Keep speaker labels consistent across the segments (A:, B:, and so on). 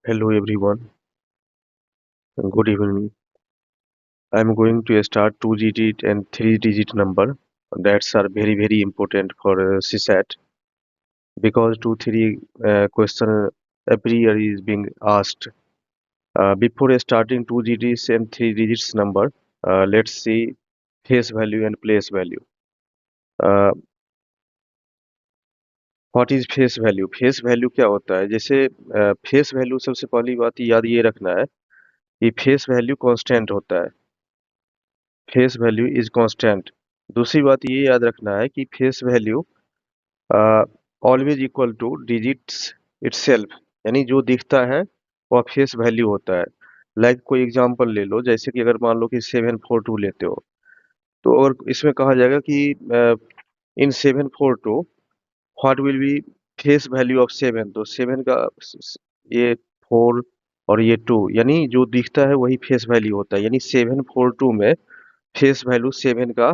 A: Hello everyone, good evening. I'm going to start 2-digit and 3-digit number. That's are very important for CSAT because 2-3 question every year is being asked. Before starting 2 digits and 3 digits number, let's see face value and place value. Uh, what is face value? Face value क्या होता है? जैसे face value सबसे पहली बात याद ये रखना है कि फेस वैल्यू कांस्टेंट होता है। Face value is constant. दूसरी बात ये याद रखना है कि face value always equal two digits itself, यानी जो दिखता है वह फेस वैल्यू होता है। लाइक कोई एग्जांपल ले लो, जैसे कि अगर मान लो कि 742 लेते हो, तो और इसमें कहा जाएगा कि इन 742 what will be face value of 7, तो 7 का ये 4 और ये 2, यानी जो दिखता है वही फेस वैल्यू होता है। यानी 742 में फेस वैल्यू 7 का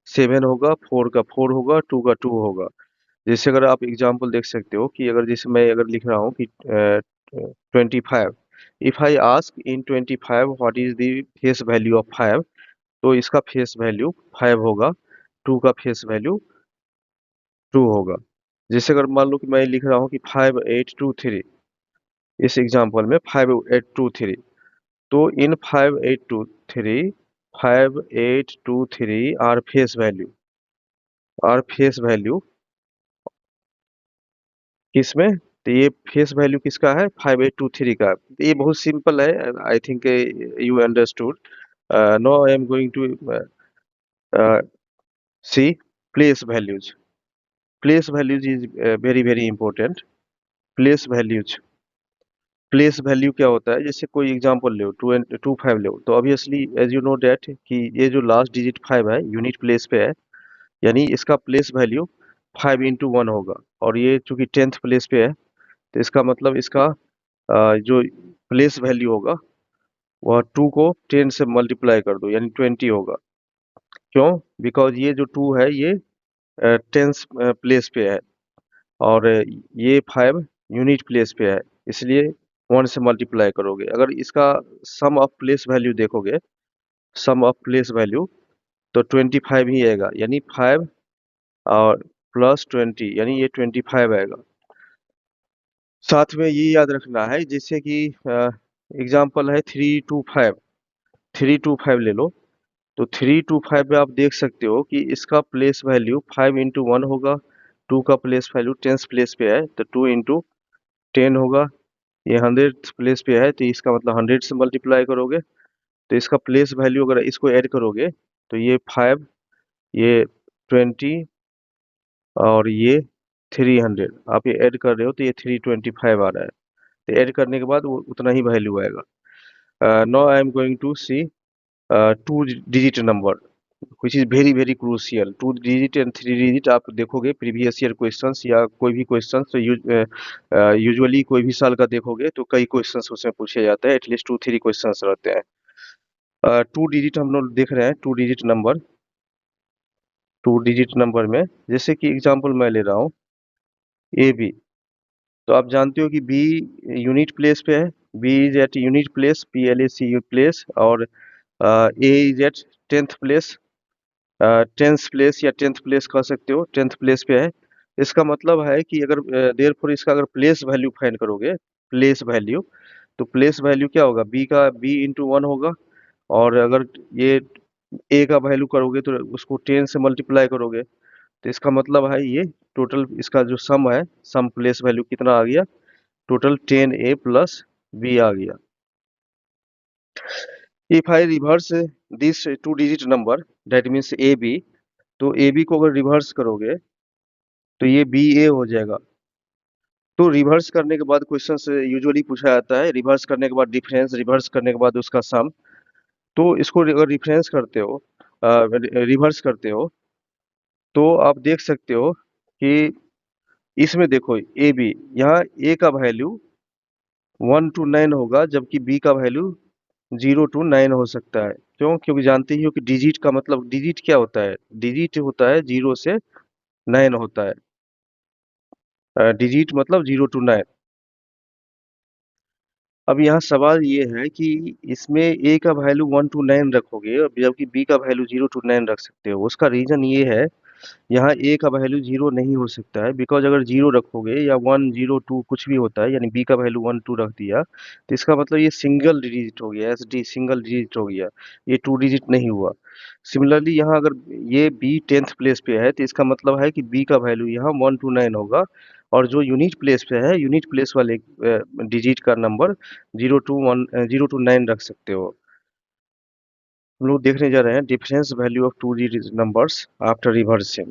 A: 7 होगा, 4 का 4 होगा, 2 का 2 होगा। जैसे अगर आप एग्जांपल देख सकते हो कि अगर जैसे मैं अगर लिख रहा हूँ कि 25, if I ask in 25 what is the face value of 5, तो इसका फेस वैल्यू 5 होगा, 2 का फेस वैल्यू 2 होगा। जैसे अगर मान लो कि मैं लिख रहा हूँ कि 5823, इस एग्जांपल में 5823, तो इन 5823 आर फेस वैल्यू किसमें, तो ये फेस वैल्यू किसका है? 5823 का। तो ये बहुत सिंपल है, I think you understood. No I am going to see place values. Place values is very important. Place values, place value क्या होता है? जैसे कोई एग्जांपल लो, 2 and 25 लो, तो obviously as you know that कि ये जो लास्ट डिजिट 5 है यूनिट प्लेस पे है, यानी इसका प्लेस वैल्यू 5 into 1 होगा। और ये चूंकि 10th प्लेस पे है, तो इसका मतलब इसका जो प्लेस वैल्यू होगा वह 2 को 10 से मल्टीप्लाई कर दो, यानी 20 होगा। क्यों? बिकॉज ये जो 2 है ये 10th प्लेस पे है, और ये 5 यूनिट प्लेस पे है, इसलिए 1 से मल्टीप्लाई करोगे। अगर इसका सम ऑफ प्लेस वैल्यू देखोगे, सम ऑफ प्लेस वैल्यू, तो 25 ही आएगा, यानी 5 और प्लस 20, यानी ये 25 आएगा। साथ में ये याद रखना है, जैसे कि एग्जाम्पल है 325, 325 ले लो, तो 325 में आप देख सकते हो कि इसका प्लेस वैल्यू 5 into 1 होगा, 2 का प्लेस वैल्यू 10th प्लेस पे है, तो 2 into 10 होगा। ये 100th प्लेस पे है, तो इसका मतलब 100 से मल्टीप्लाई करोगे, तो इसका प्लेस वैल्यू अगर इसको ऐड करोगे, तो ये 5, ये 20 और ये 300, आप ये ऐड कर रहे हो तो ये 325 आ रहा है। तो ऐड करने के बाद वो उतना ही वैल्यू आएगा। Now I am going to see 2 digit number which is very crucial। 2 digit and 3 digit आप देखोगे प्रीवियस ईयर क्वेश्चंस या कोई भी क्वेश्चंस, तो यूजुअली कोई भी साल का देखोगे तो कई क्वेश्चंस उसमें पूछे जाते हैं, एटलीस्ट 2-3 क्वेश्चंस रहते हैं। 2 digit हम लोग देख रहे हैं, 2 digit नंबर। 2 digit नंबर में जैसे कि एग्जांपल मैं ले रहा हूँ ए बी, तो आप जानते हो कि बी यूनिट प्लेस पे है, B is at unit place, PLAC place, और A is at 10th place, 10th place या 10th प्लेस कह सकते हो, 10th प्लेस पे है। इसका मतलब है कि अगर देयरफॉर इसका अगर प्लेस वैल्यू फाइंड करोगे, प्लेस वैल्यू, तो प्लेस वैल्यू क्या होगा? बी का B into 1 होगा, और अगर ये ए का वैल्यू करोगे तो उसको 10 से मल्टीप्लाई करोगे, तो इसका मतलब है ये टोटल इसका जो सम है, सम प्लेस वैल्यू कितना आ गया? टोटल 10A प्लस बी आ गया। If I reverse this 2 digit number, that means a b, तो ए बी को अगर रिवर्स करोगे तो ये बी ए हो जाएगा। तो रिवर्स करने के बाद क्वेश्चन से यूजुअली पूछा जाता है, रिवर्स करने के बाद डिफरेंस, रिवर्स करने के बाद उसका सम। तो इसको अगर रिफरेंस करते हो, रिवर्स करते हो, तो आप देख सकते हो कि इसमें देखो ए बी, यहाँ ए का वैल्यू 1 to 9 होगा, जबकि बी का वैल्यू 0 to 9 हो सकता है। क्यों? क्योंकि जानते ही हो कि डिजिट का मतलब, डिजिट क्या होता है? डिजिट होता है 0 से 9 होता है। डिजिट मतलब 0 to 9। अब यहाँ सवाल ये है कि इसमें ए का वैल्यू 1 to 9 रखोगे और जबकि बी का वैल्यू 0 to 9 रख सकते हो। उसका रीजन ये है, यहाँ ए का वैल्यू 0 नहीं हो सकता है, बिकॉज अगर 0 रखोगे या 1 0 2 कुछ भी होता है, यानी बी का वैल्यू 1 2 रख दिया, तो इसका मतलब ये सिंगल डिजिट हो गया, एस डी सिंगल डिजिट हो गया, ये 2 डिजिट नहीं हुआ। सिमिलरली यहाँ अगर ये बी 10th प्लेस पे है, तो इसका मतलब है कि बी का वैल्यू यहाँ 1 to 9 होगा, और जो यूनिट प्लेस पे है, यूनिट प्लेस वाले डिजिट का नंबर 0 to 9 रख सकते हो। हम लोग देखने जा रहे हैं difference value of to digit numbers after reversing.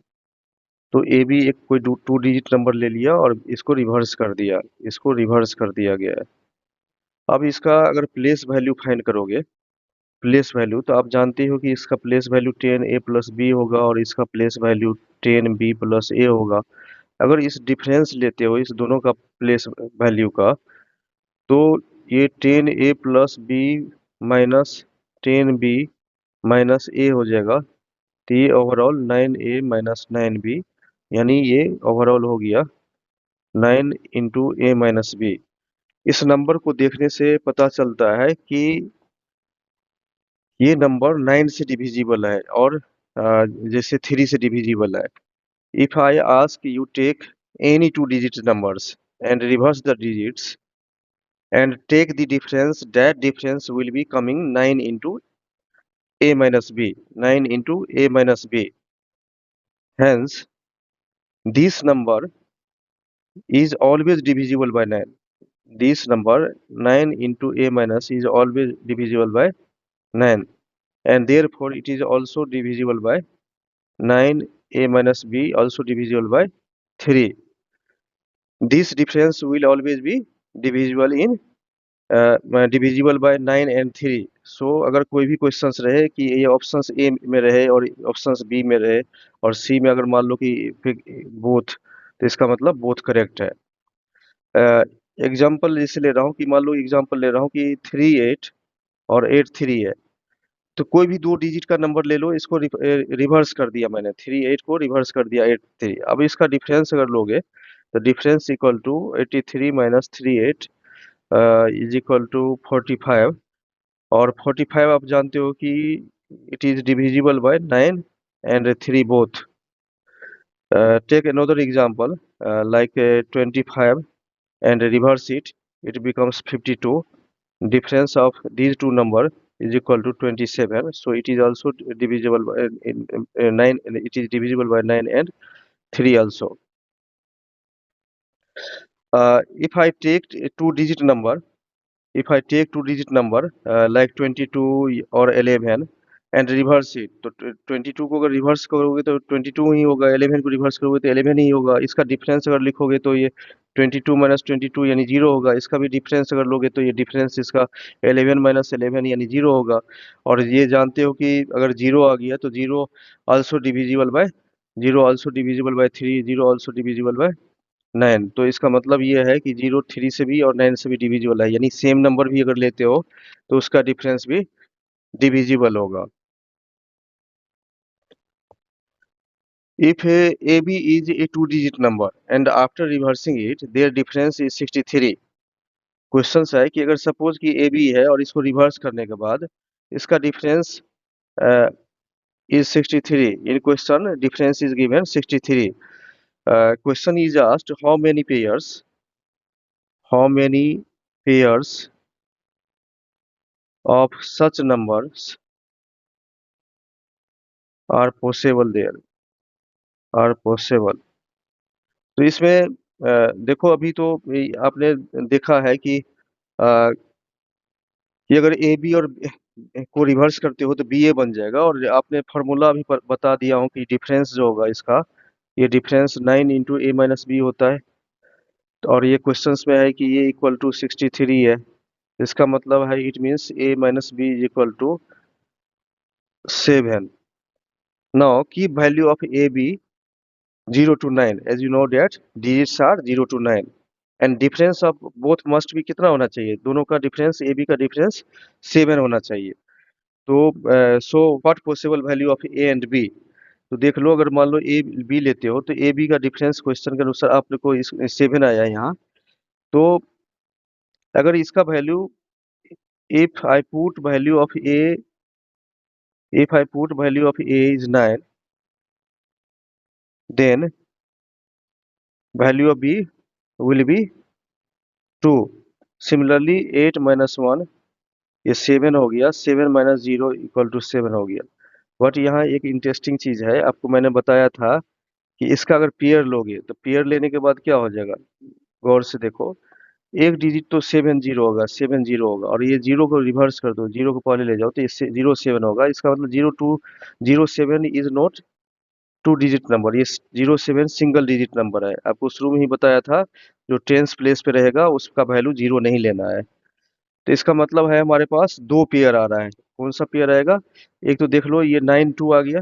A: तो ए बी एक कोई टू डिजिट नंबर ले लिया और इसको रिवर्स कर दिया, इसको रिवर्स कर दिया गया है। अब इसका अगर प्लेस वैल्यू फाइंड करोगे, प्लेस वैल्यू, तो आप जानते हो कि इसका प्लेस वैल्यू 10 a + b होगा और इसका प्लेस वैल्यू 10 b + a होगा। अगर इस डिफरेंस लेते हो इस दोनों का प्लेस वैल्यू का, तो ये 10 a + b minus 10 b minus A हो जाएगा। तो ये ओवरऑल 9a - 9b, यानी ये ओवरऑल हो गया 9 × a - b। इस नंबर को देखने से पता चलता है कि ये नंबर 9 से डिविजिबल है, और जैसे 3 से डिविजिबल है। If I ask you take any two digit numbers and reverse the digits and take the difference, that difference will be coming 9 into a minus b, 9 into a minus b. Hence, this number is always divisible by 9. This number 9 into a minus is always divisible by 9, and therefore it is also divisible by 9 a minus b, also divisible by 3. This difference will always be divisible in divisible by 9 and 3। सो अगर कोई भी questions रहे कि ये options A में रहे और options B में रहे और सी में, अगर मान लो कि बोथ, तो इसका मतलब बोथ करेक्ट है। एग्जाम्पल जैसे ले रहा हूँ कि मान लो एग्जाम्पल ले रहा हूँ कि 3 8 और 8 3 है, तो कोई भी दो डिजिट का नंबर ले लो, इसको रिवर्स कर दिया मैंने, 3 8 को रिवर्स कर दिया 8 3। अब इसका डिफरेंस अगर लोगे, तो difference equal to 83 - 3 8 is equal to 45। और 45 आप जानते हो कि it is divisible by 9 and 3 both। Take another example, like 25 and reverse it, it becomes 52। Difference of these two number is equal to 27, so it is also divisible by 9, it is divisible by 9 and 3 also। If I take two digit number, if I take two digit number like 22 or 11 and reverse it, तो 22 को अगर reverse करोगे तो 22 ही होगा, 11 को reverse करोगे तो 11 ही होगा। इसका डिफरेंस अगर लिखोगे तो ये 22 - 22 यानी 0 होगा। इसका भी डिफरेंस अगर लोगे तो ये डिफरेंस इसका 11 - 11 यानी 0 होगा। और ये जानते हो कि अगर 0 आ गया तो 0 also divisible by 0 also divisible by 3, 0 also divisible by 9। तो इसका मतलब ये है कि 0 3 से भी और 9 से भी डिविजिबल है, यानी सेम नंबर भी अगर लेते हो तो उसका डिफरेंस भी डिविजिबल होगा। If AB is a two digit number and after reversing it their difference is 63। Question है कि अगर सपोज कि AB है और इसको रिवर्स करने के बाद इसका difference is 63। in question difference is given 63। question is asked how many pairs of such numbers are possible there, are possible। तो इसमें देखो अभी तो आपने देखा है कि कि अगर ए बी और को रिवर्स करते हो तो बी ए बन जाएगा, और आपने फार्मूला भी बता दिया हूँ कि डिफरेंस जो होगा इसका, ये डिफरेंस 9 × a - b होता है। और ये क्वेश्चंस में है कि ये इक्वल टू 63 है, इसका मतलब है it means a - b is equal to 7। Now keep value of A b 0 to 9 as you know that digits are 0 to 9 and difference of both must be कितना होना चाहिए, दोनों का डिफरेंस ए बी का डिफरेंस 7 होना चाहिए। तो so what possible value of a and b. तो देख लो अगर मान लो ए बी लेते हो तो ए बी का डिफरेंस क्वेश्चन के अनुसार आप लोग को 7 आया यहाँ। तो अगर इसका value if I put value of A if I put value of a is 9, then value of b will be 2. Similarly 8 minus 1 ये 7 हो गया, 7 माइनस 0 इक्वल टू 7 हो गया। बट यहाँ एक इंटरेस्टिंग चीज है, आपको मैंने बताया था कि इसका अगर पेयर लोगे तो पेयर लेने के बाद क्या हो जाएगा, गौर से देखो। एक डिजिट तो 7 0 होगा, 7 0 होगा, और ये जीरो को रिवर्स कर दो, जीरो को पहले ले जाओ तो इससे 0 7 होगा। इसका मतलब 0 2 0 7 is not two digit number, ये 0 7 सिंगल डिजिट नंबर है। आपको शुरू में ही बताया था, जो टेंस प्लेस पे रहेगा उसका वैल्यू 0 नहीं लेना है। तो इसका मतलब है हमारे पास दो पेयर आ रहा है। कौन सा पेयर आएगा, एक तो देख लो ये 9 2 आ गया,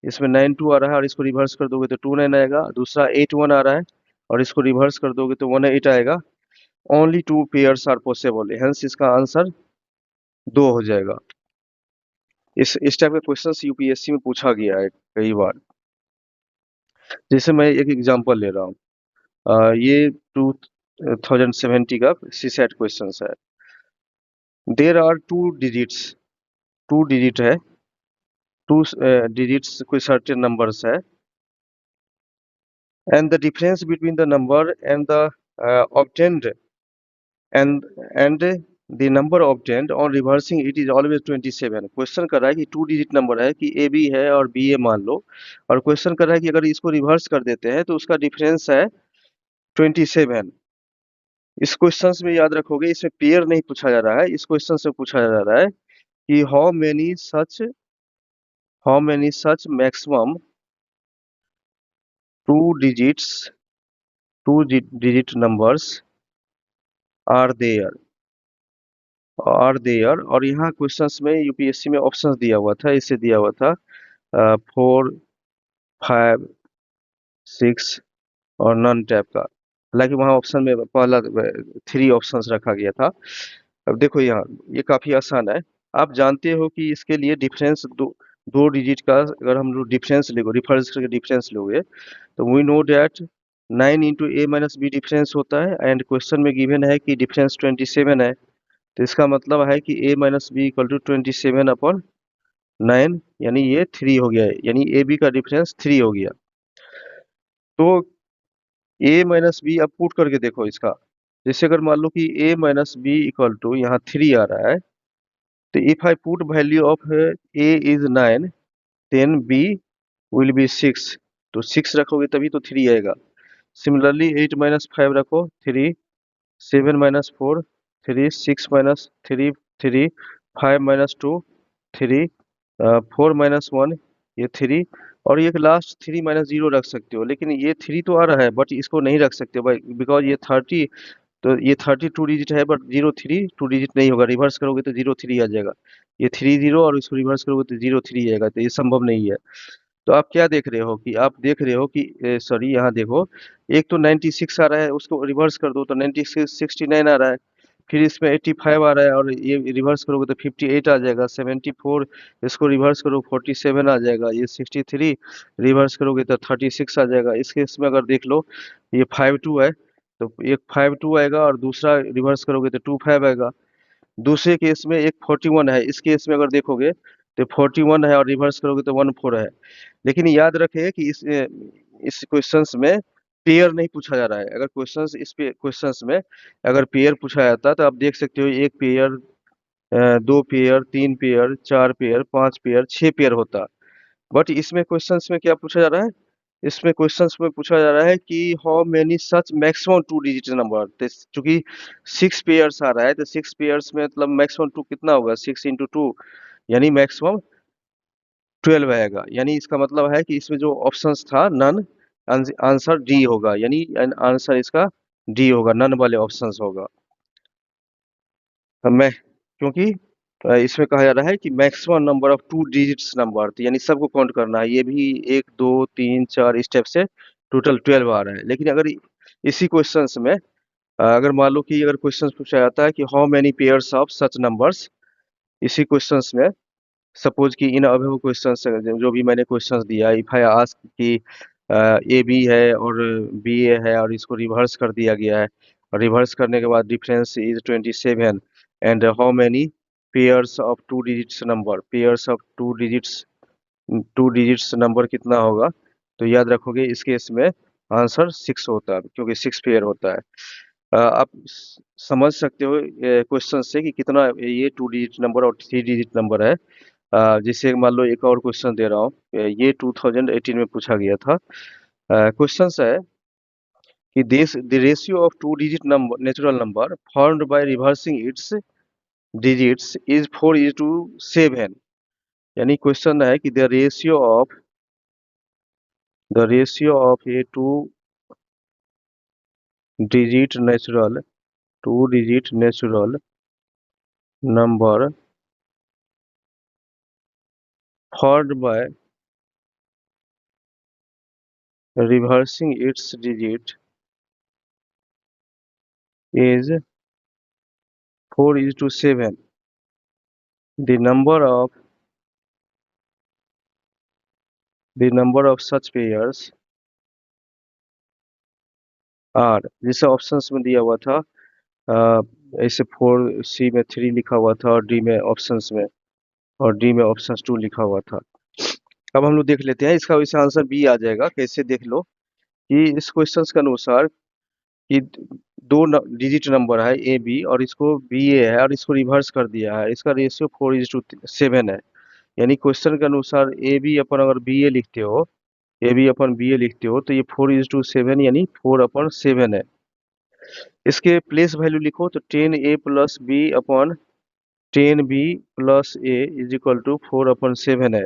A: इसमें 9 2 आ रहा है और इसको रिवर्स कर दोगे तो 2 9 आएगा। दूसरा 8 1 आ रहा है और इसको रिवर्स कर दोगे तो 1 8 आएगा। Only two pairs are possible, hence इसका आंसर 2 हो जाएगा। इस टाइप के क्वेश्चंस यूपीएससी में पूछा गया है कई बार। जैसे मैं एक एग्जांपल ले रहा हूँ, ये 2070 का सीसेट क्वेश्चन है। देर आर टू डिजिट है, टू डिजिट्स कोई सर्टेन नंबर्स है, and the difference between the number and the obtained and the number obtained on reversing it is always 27। Question कर रहा है कि टू डिजिट नंबर है कि ए बी है और बी ए मान लो, और क्वेश्चन कर रहा है कि अगर इसको रिवर्स कर देते हैं तो उसका डिफरेंस है 27। इस क्वेश्चन में याद रखोगे, इसमें पेयर नहीं पूछा जा रहा है, इस क्वेश्चन से पूछा जा रहा है कि how many such maximum two digits two digit numbers are there. और यहाँ क्वेश्चंस में यूपीएससी में ऑप्शंस दिया हुआ था, इससे दिया हुआ था 4 5 6 और नन टाइप का। हालांकि वहाँ ऑप्शन में पहला 3 ऑप्शंस रखा गया था। अब देखो यहाँ ये काफी आसान है। आप जानते हो कि इसके लिए डिफरेंस दो डिजिट का अगर हम लोग डिफरेंस लोगे, रिफरेंस करके डिफरेंस लोगे, तो we know that 9 into a minus b difference होता है, एंड क्वेश्चन में गिवन है कि डिफरेंस 27 है। तो इसका मतलब है कि ए माइनस बी इक्वल टू 27/9, यानी ये 3 हो गया है, यानी ए बी का डिफरेंस 3 हो गया। तो ए माइनस बी अब पुट करके देखो इसका। जैसे अगर मान लो कि a minus b equal to यहाँ 3 आ रहा है, तो if I put value of a is 9, then b will be 6। तो 6 रखोगे तभी तो 3 आएगा। सिमिलरली 8 माइनस 5 रखो 3, 7 माइनस 4 3, 6 माइनस 3 3, 5 माइनस 2 3, 4 माइनस 1 ये 3, और ये लास्ट 3 माइनस 0 रख सकते हो। लेकिन ये 3 तो आ रहा है बट इसको नहीं रख सकते भाई, बिकॉज ये 30, तो ये 32 डिजिट है बट 0 3 टू डिजिट नहीं होगा। रिवर्स करोगे तो 0 3 आ जाएगा, ये 3 0 और इसको रिवर्स करोगे तो 0 3 आएगा, तो ये संभव नहीं है। तो आप क्या देख रहे हो कि आप देख रहे हो कि सॉरी यहाँ देखो, एक तो 96 आ रहा है, उसको रिवर्स कर दो तो 96 69 आ रहा है, फिर इसमें 85 आ रहा है और ये रिवर्स करोगे तो 58 आ जाएगा, 74 इसको रिवर्स करो 47 आ जाएगा, ये 63 रिवर्स करोगे तो 36 आ जाएगा। इस केस में अगर देख लो ये 52 है तो एक 52 आएगा और दूसरा रिवर्स करोगे तो 25 आएगा। दूसरे केस में एक 41 है, इस केस में अगर देखोगे तो 41 है और रिवर्स करोगे तो 14 है। लेकिन याद रखें कि इस क्वेश्चंस में पेयर नहीं पूछा जा रहा है। अगर क्वेश्चंस में अगर पेयर पूछा जाता तो आप देख सकते हो एक पेयर, दो पेयर, तीन पेयर, चार पेयर, पांच पेयर, 6 पेयर होता। बट इसमें क्वेश्चंस में क्या पूछा जा रहा है, इसमें क्वेश्चंस में पूछा जा रहा है कि how many such maximum two digit number. चूंकि 6 पेयर्स आ रहा है तो 6 पेयर्स में मतलब मैक्सिमम टू कितना होगा, 6 × 2 यानी मैक्सिमम 12 आएगा। यानी इसका मतलब है कि इसमें जो ऑप्शंस था नन, आंसर डी होगा, यानी आंसर इसका डी होगा, नन वाले ऑप्शंस होगा। मैं क्योंकि इसमें कहा जा रहा है कि maximum number of two digits number, तो यानी सबको काउंट करना है, ये भी 1 2 3 4 स्टेप से टोटल 12 आ रहा है। लेकिन अगर इसी क्वेश्चंस में अगर मान लो कि अगर क्वेश्चन पूछा जाता है कि how many pairs of such numbers, इसी क्वेश्चंस में सपोज कि इन अबव क्वेश्चंस जो भी मैंने क्वेश्चंस दिया, इफ आई आस्क कि ए बी है और बी ए है और इसको रिवर्स कर दिया गया है, रिवर्स करने के बाद difference is 27 and how many pairs of two digits number, pairs of two digits number कितना होगा, तो याद रखोगे इस केस में आंसर 6 होता है क्योंकि 6 पेयर होता है। आप समझ सकते हो क्वेश्चन से कि कितना ये टू डिजिट नंबर और थ्री डिजिट नंबर है। जैसे मान लो एक और क्वेश्चन दे रहा हूँ, ये 2018 में पूछा गया था। क्वेश्चन है कि this the ratio of two digit number natural number formed by reversing it's digits is 4:7। यानी क्वेश्चन है कि the ratio of A digit natural two digit natural number formed by reversing its digit is 4:7. The number of such pairs are, जैसे options में दिया हुआ था, ऐसे 4, सी में 3 लिखा हुआ था और डी में ऑप्शंस में, और डी में ऑप्शंस 2 लिखा हुआ था। अब हम लोग देख लेते हैं इसका, वैसे आंसर बी आ जाएगा। कैसे, देख लो कि इस क्वेश्चन के अनुसार कि दो डिजिट नंबर है ए बी और इसको बी ए है और इसको रिवर्स कर दिया है, इसका रेशियो 4:7 है। यानी क्वेश्चन के अनुसार ए बी अपन अगर बी ए लिखते हो, ए बी अपन बी ए लिखते हो तो ये 4:7 यानी 4/7 है। इसके प्लेस वैल्यू लिखो तो 10a plus b upon 10b plus a is equal to 4/7 है।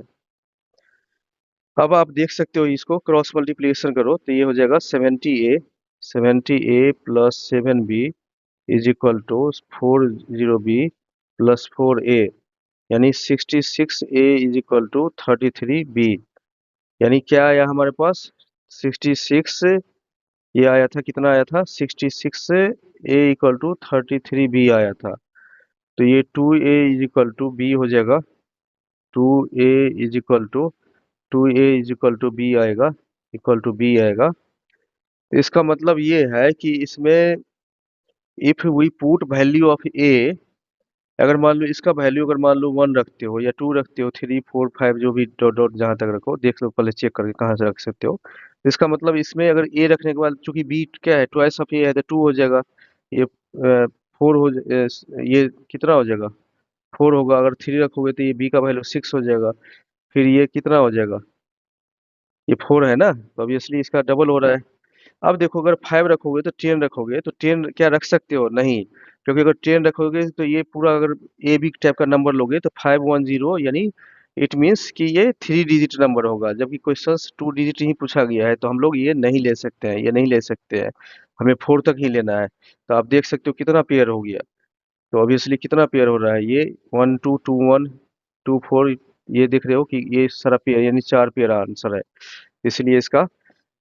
A: अब आप देख सकते हो, इसको क्रॉस मल्टीप्लिकेशन करो तो ये हो जाएगा 70a plus 7b is equal to 40b plus 4a, यानी 66a is equal to 33b। यानी क्या आया हमारे पास 66, ये आया था, कितना आया था 66 ए इक्वल टू 33b आया था। तो ये 2a is equal to B हो जाएगा, 2a is equal to 2a is equal to B आएगा, इक्वल टू बी आएगा। तो इसका मतलब ये है कि इसमें if we put value of A, अगर मान लो इसका वैल्यू अगर मान लो 1 रखते हो या 2 रखते हो, 3 4 5 जो भी डॉट डॉट जहाँ तक रखो, देख लो पहले चेक करके कहाँ से रख सकते हो। तो इसका मतलब इसमें अगर ए रखने के बाद चूंकि बी क्या है, ट्वाइस ऑफ ए है तो 2 हो जाएगा। ये 4 ये कितना हो जाएगा 4 होगा। अगर 3 रखोगे तो ये बी का वैल्यू 6 हो जाएगा। फिर ये कितना हो जाएगा, ये 4 है ना, तो ऑब्वियसली इसका डबल हो रहा है। अब देखो अगर 5 रखोगे तो 10 रखोगे तो 10 क्या रख सकते हो, नहीं, क्योंकि अगर 10 रखोगे तो ये पूरा अगर ए बी टाइप का नंबर लोगे तो 510, यानी इट मीन्स कि ये 3 डिजिट नंबर होगा, जबकि क्वेश्चन 2 डिजिट ही पूछा गया है, तो हम लोग ये नहीं ले सकते हैं, ये नहीं ले सकते हैं, हमें 4 तक ही लेना है। तो आप देख सकते हो कितना पेयर हो गया, तो ऑब्वियसली कितना पेयर हो रहा है, ये 1 2 2 1 2 4, ये देख रहे हो कि ये सारा पेयर यानी 4 पेयर आंसर है। इसलिए इसका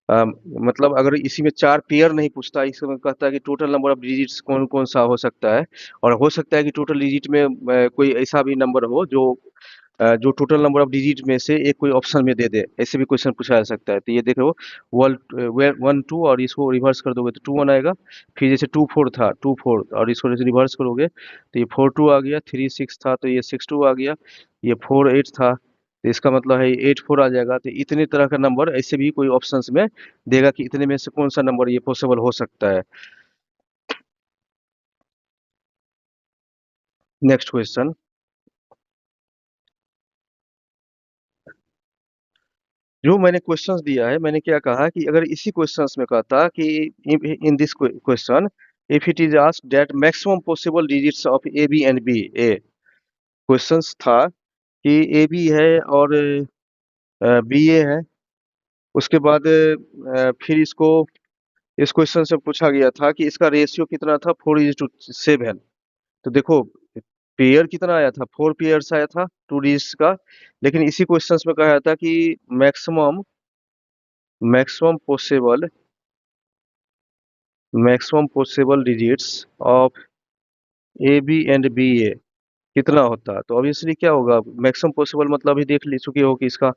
A: मतलब अगर इसी में 4 पेयर नहीं पूछता, इसमें कहता है कि टोटल नंबर ऑफ डिजिट्स कौन कौन सा हो सकता है, और हो सकता है कि टोटल डिजिट में कोई ऐसा भी नंबर हो जो टोटल नंबर ऑफ डिजिट में से एक कोई ऑप्शन में दे दे, ऐसे भी क्वेश्चन पूछा जा सकता है। तो ये देख रहे हो 1 2 और इसको रिवर्स कर दोगे तो 2 1 आएगा। फिर जैसे 2 4 था, 2 4 और इसको जैसे रिवर्स करोगे तो ये 4 2 आ गया, 3 6 था तो ये 6 2 आ गया, ये 4 8 था तो इसका मतलब है 8 4 आ जाएगा। तो इतने तरह का नंबर ऐसे भी कोई ऑप्शंस में देगा कि इतने में से कौन सा नंबर ये पॉसिबल हो सकता है। नेक्स्ट क्वेश्चन, जो मैंने क्वेश्चंस दिया है, मैंने क्या कहा कि अगर इसी क्वेश्चंस में कहता कि in this question if it is asked that maximum possible digits of A B and B, a questions था कि ए बी है और बी ए है, उसके बाद फिर इसको इस क्वेश्चन से पूछा गया था कि इसका रेशियो कितना था, 4:7। तो देखो पेयर कितना आया था, 4 पेयर्स आया था टू डिजिट्स का। लेकिन इसी क्वेश्चंस में कहा था कि maximum maximum possible maximum possible digits of A B and B A कितना होता है। तो ऑब्वियसली क्या होगा, मैक्सिमम पॉसिबल मतलब ही देख ली चुके हो कि इसका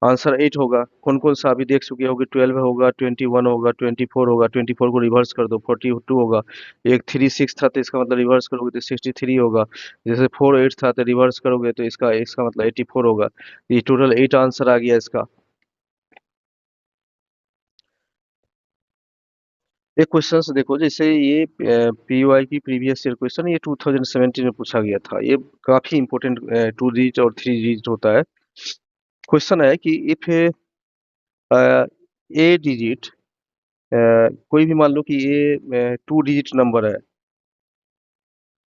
A: आंसर 8 होगा। कौन कौन सा अभी देख चुके होगे? 12 होगा, 21 होगा, 24 होगा, 24 को रिवर्स कर दो 42 होगा। एक 36 था तो इसका मतलब रिवर्स करोगे तो 63 होगा। जैसे 48 था तो रिवर्स करोगे तो इसका इसका मतलब 84 होगा। ये टोटल 8 आंसर आ गया इसका। एक क्वेश्चन से देखो, जैसे ये पीवाई की प्रीवियस ईयर क्वेश्चन, ये 2017 में पूछा गया था। ये काफी इंपॉर्टेंट 2 डिजिट और 3 डिजिट होता है। क्वेश्चन है कि इफ ए डिजिट, कोई भी मान लो कि ये 2 डिजिट नंबर है।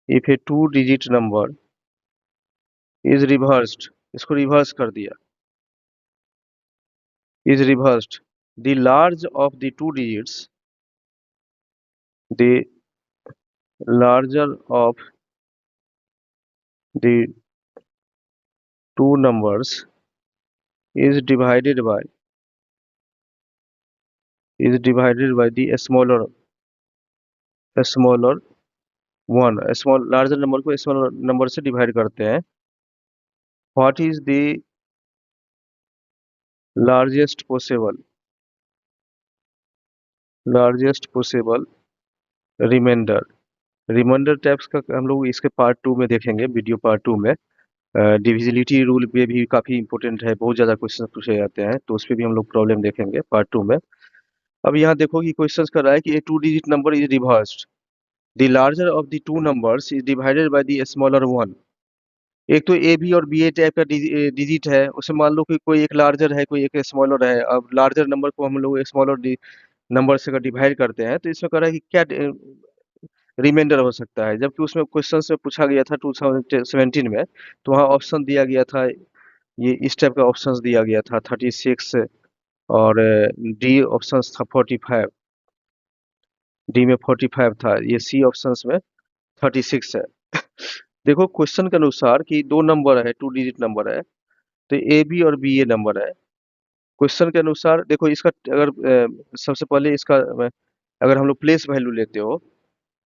A: If A 2 digit number is reversed, इसको रिवर्स कर दिया, is reversed, the large of the 2 digits, the larger of the 2 numbers is divided by the smaller one, small larger number को smaller number से divide करते हैं। What is the largest possible remainder? Remainder types का हम लोग इसके part 2 में देखेंगे, वीडियो पार्ट 2 में। डिविजिबिलिटी रूल पे भी काफी इंपॉर्टेंट है, बहुत ज्यादा क्वेश्चन पूछे जाते हैं, तो उस पे भी हम लोग प्रॉब्लम देखेंगे पार्ट 2 में। अब यहाँ देखो कि क्वेश्चन कर रहा है कि ए 2 digit number is reversed, the larger of the 2 numbers is divided by the smaller one. एक तो ए बी और बी ए टाइप का डिजिट है, उसमें मान लो कि कोई एक लार्जर है, कोई एक स्मॉलर है। अब लार्जर नंबर को हम लोग स्मॉलर नंबर से अगर डिवाइड करते हैं तो इसमें कह रहा है कि क्या रिमाइंडर हो सकता है, जबकि उसमें क्वेश्चन से पूछा गया था 2017 में, तो वहाँ ऑप्शन दिया गया था, ये इस टाइप का ऑप्शंस दिया गया था 36, और डी ऑप्शन था 45, डी में 45 था, ये सी ऑप्शंस में 36 है। देखो क्वेश्चन के अनुसार कि दो नंबर है, 2 डिजिट नंबर है, तो ए बी और बी ए नंबर है। क्वेश्चन के अनुसार देखो इसका अगर सबसे पहले इसका अगर हम लोग प्लेस वैल्यू लेते हो,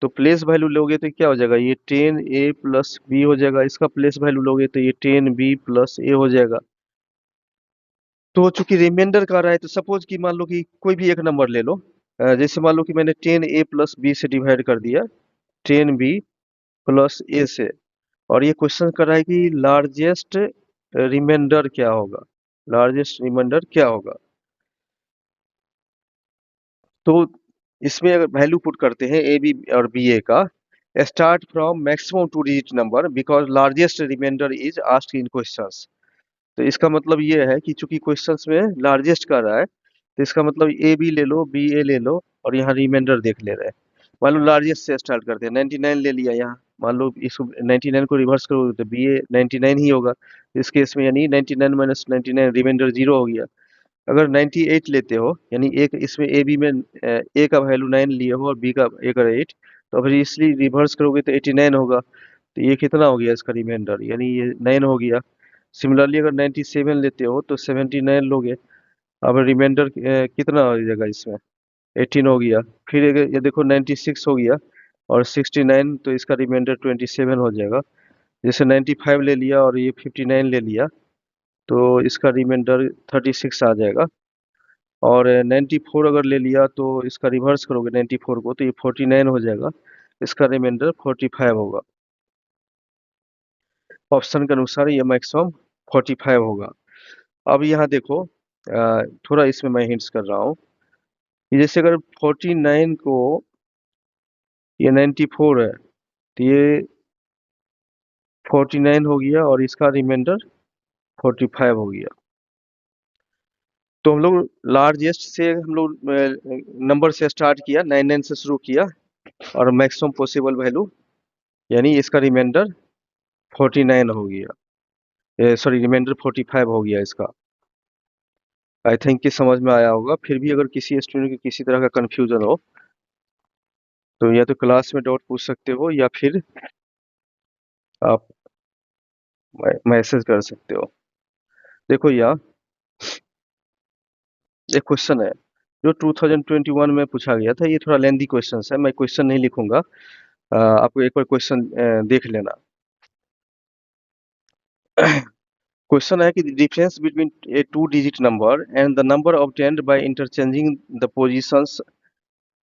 A: तो प्लेस वैल्यू लोगे तो क्या हो जाएगा, ये 10 ए प्लस बी हो जाएगा। इसका प्लेस वैल्यू लोगे तो ये 10 बी प्लस ए हो जाएगा। तो चूंकि रिमाइंडर का रहा है, तो सपोज कि मान लो कि कोई भी एक नंबर ले लो, जैसे मान लो कि मैंने 10 ए प्लस बी से डिवाइड कर दिया 10 बी प्लस ए से, और ये क्वेश्चन कर रहा है कि लार्जेस्ट रिमाइंडर क्या होगा, लार्जेस्ट रिमाइंडर क्या होगा। तो इसमें अगर वैल्यू पुट करते हैं ए बी और बी ए का, start from maximum 2 digit number because largest remainder is asked in questions. तो इसका मतलब ये है कि चूंकि क्वेश्चंस में लार्जेस्ट का रहा है, तो इसका मतलब ए बी ले लो, बी ए ले लो, और यहाँ रिमाइंडर देख ले रहे हैं। मान लो लार्जेस्ट से स्टार्ट करते हैं, 99 ले लिया यहाँ। मान लो इसको 99 को रिवर्स करो तो बी ए 99 ही होगा इस केस में, यानी 99 माइनस 99 रिमाइंडर 0 हो गया। अगर 98 लेते हो, यानी एक इसमें ए बी में ए का वैल्यू 9 लिए हो और बी का ए का 8, तो फिर इसलिए रिवर्स करोगे तो 89 होगा। तो ये कितना हो गया इसका रिमाइंडर, यानी ये 9 हो गया। सिमिलरली अगर 97 लेते हो तो 79 लोगे, अब रिमाइंडर कितना हो जाएगा इसमें, 18 हो गया। फिर ये देखो 96 हो गया और 69, तो इसका रिमाइंडर 27 हो जाएगा। जैसे 95 ले लिया और ये 59 ले लिया, तो इसका रिमाइंडर 36 आ जाएगा। और 94 अगर ले लिया तो इसका रिवर्स करोगे 94 को, तो ये 49 हो जाएगा, इसका रिमाइंडर 45 होगा। ऑप्शन के अनुसार ये मैक्सिमम 45 होगा। अब यहाँ देखो, थोड़ा इसमें मैं हिंट्स कर रहा हूँ कि जैसे अगर 49 को ये 94 है, तो ये 49 हो गया और इसका रिमाइंडर 45 हो गया। तो हम लोग लार्जेस्ट से हम लोग नंबर से स्टार्ट किया, 99 से शुरू किया, और मैक्सिमम पॉसिबल वैल्यू यानी इसका रिमाइंडर 49 हो गया, सॉरी रिमाइंडर 45 हो गया इसका। आई थिंक कि समझ में आया होगा। फिर भी अगर किसी स्टूडेंट को किसी तरह का कंफ्यूजन हो, तो या तो क्लास में डाउट पूछ सकते हो या फिर आप मैसेज कर सकते हो। देखो यहाँ एक क्वेश्चन है जो 2021 में पूछा गया था। ये थोड़ा लेंदी क्वेश्चन है, मैं क्वेश्चन नहीं लिखूंगा, आपको एक बार क्वेश्चन देख लेना। क्वेश्चन है कि difference between A two digit number and the number obtained by interchanging the positions